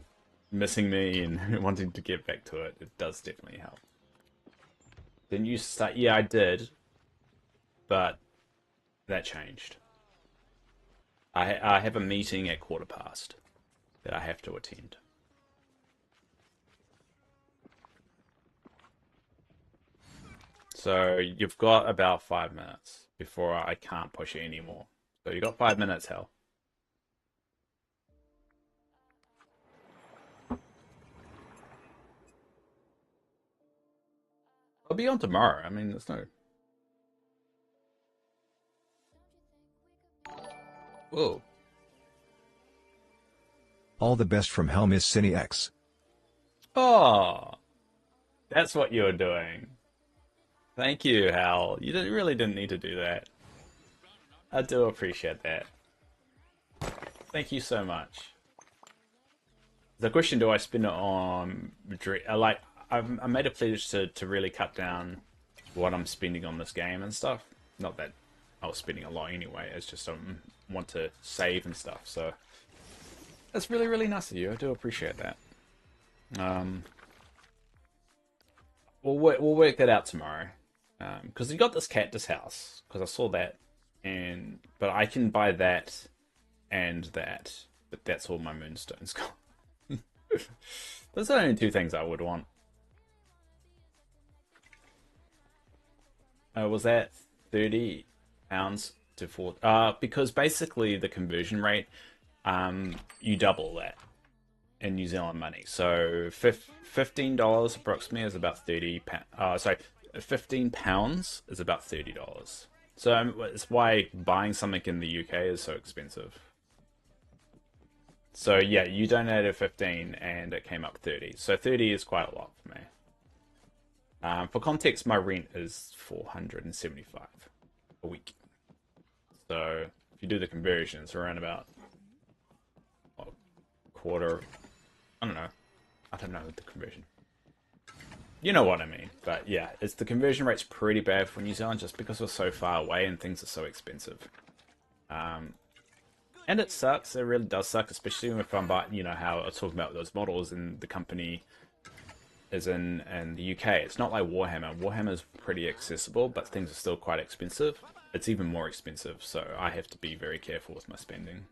missing me and wanting to get back to it, it does definitely help. Then you start, yeah, I did, but that changed. I have a meeting at 1:15 that I have to attend. So you've got about 5 minutes before I can't push it anymore. So you got 5 minutes, Hell. I'll be on tomorrow. I mean, there's no... Whoa. All the best from Hell Miss Cine X. Oh, that's what you're doing. Thank you, Hal. You really didn't need to do that. I do appreciate that. Thank you so much. The question, do I spend it on... I made a pledge to really cut down what I'm spending on this game and stuff. Not that I was spending a lot anyway, it's just I want to save and stuff, so... That's really, really nice of you. I do appreciate that. We'll work that out tomorrow. Because you got this cactus house, because I saw that, but I can buy that and that, but that's all my moonstones got. Those are the only two things I would want. Was that £30 to 40? Because basically the conversion rate, you double that in New Zealand money. So $15 approximately is about 30 sorry, £15 is about $30. So it's why buying something in the UK is so expensive. So yeah, you donated 15 and it came up 30. So 30 is quite a lot for me. For context, my rent is $475 a week. So if you do the conversion, it's around about a quarter. I don't know the conversion. You know what I mean. But yeah, the conversion rate's pretty bad for New Zealand just because we're so far away and things are so expensive. And it sucks. It really does suck, especially if I'm buying, how I was talking about those models and the company is in the UK. It's not like Warhammer. Warhammer is pretty accessible, but things are still quite expensive. It's even more expensive, so I have to be very careful with my spending.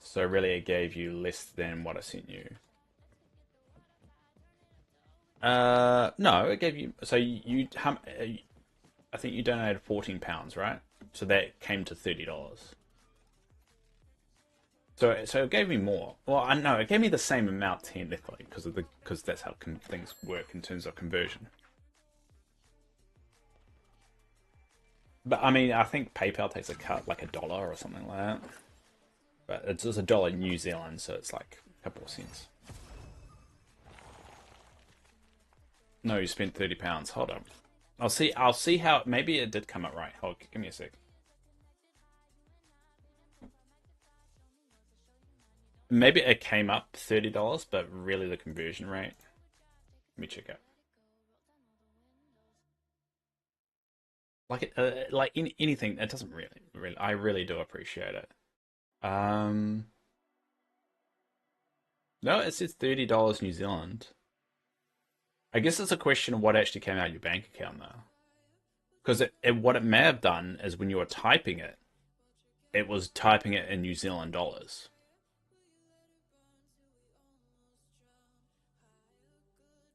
So really, it gave you less than what I sent you. No, it gave you. So I think you donated £14, right? So that came to $30. So it gave me more. Well, I know it gave me the same amount technically because that's how things work in terms of conversion. But I mean, I think PayPal takes a cut, like $1 or something like that. But it's just $1 in New Zealand, so it's like a couple of cents. No, you spent £30. Hold up. I'll see how maybe it did come up right. Hold, give me a sec. Maybe it came up $30, but really the conversion rate. Let me check out. Like anything, it doesn't really. I really do appreciate it. No, it says $30 New Zealand. I guess it's a question of what actually came out of your bank account though, because what it may have done is when you were typing it, it was typing it in New Zealand dollars.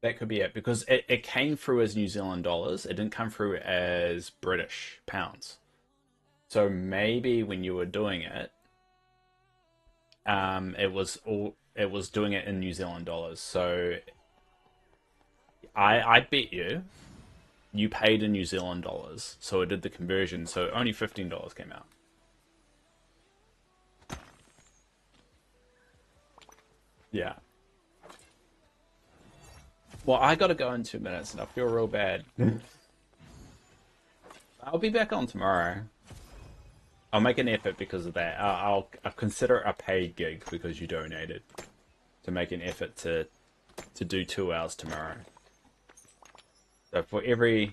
That could be it because it came through as New Zealand dollars. It didn't come through as British pounds. So maybe when you were doing it, it was doing it in New Zealand dollars. So I bet you paid in New Zealand dollars, so it did the conversion. So only $15 came out. Yeah. Well, I gotta go in 2 minutes, and I feel real bad. I'll be back on tomorrow. I'll make an effort because of that. I'll consider it a paid gig because you donated to make an effort to do 2 hours tomorrow. So for every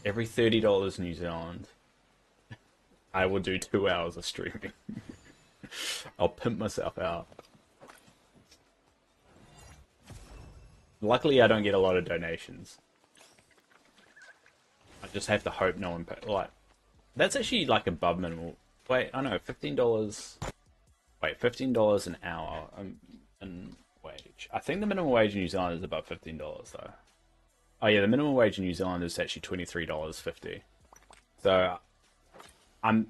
$30 New Zealand, I will do 2 hours of streaming. I'll pimp myself out. Luckily, I don't get a lot of donations. I just have to hope no one like. That's actually like above minimal. Wait, I know $15. Wait, $15 an hour in wage. I think the minimum wage in New Zealand is above $15 though. Oh yeah, the minimum wage in New Zealand is actually $23.50. So I'm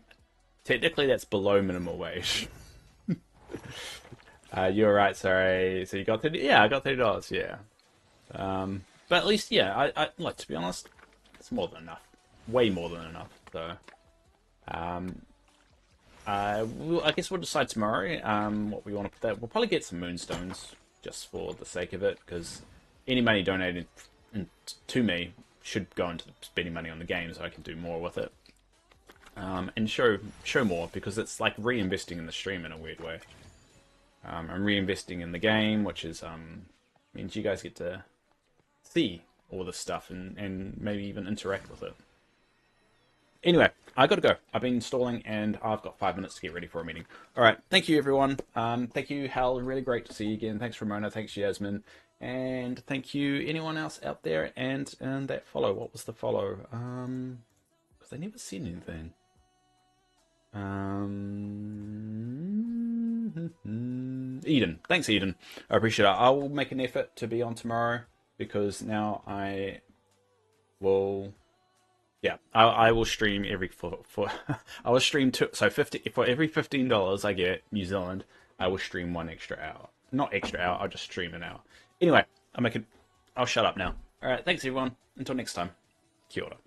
technically that's below minimum wage. You're right. Sorry. So you got 30? Yeah, I got $30. Yeah. But at least, yeah, I like to be honest, it's more than enough, way more than enough. So, I guess we'll decide tomorrow. What we want to put that. We'll probably get some moonstones just for the sake of it, because any money donated to me should go into spending money on the game, so I can do more with it, and show more because it's like reinvesting in the stream in a weird way. I'm reinvesting in the game, which is means you guys get to see all this stuff and maybe even interact with it. Anyway, I gotta go. I've been stalling and I've got 5 minutes to get ready for a meeting. Alright, thank you everyone. Thank you, Hal. Really great to see you again. Thanks, Ramona. Thanks, Yasmin. And thank you anyone else out there and that follow. What was the follow? Because they never said anything. Eden. Thanks, Eden. I appreciate it. I will make an effort to be on tomorrow because now I will. Yeah, I will stream every for I will stream two. So 50 for every $15 I get New Zealand, I will stream 1 extra hour. Not extra hour. I'll just stream an hour. Anyway, I'll shut up now. All right. Thanks everyone. Until next time. Kia ora.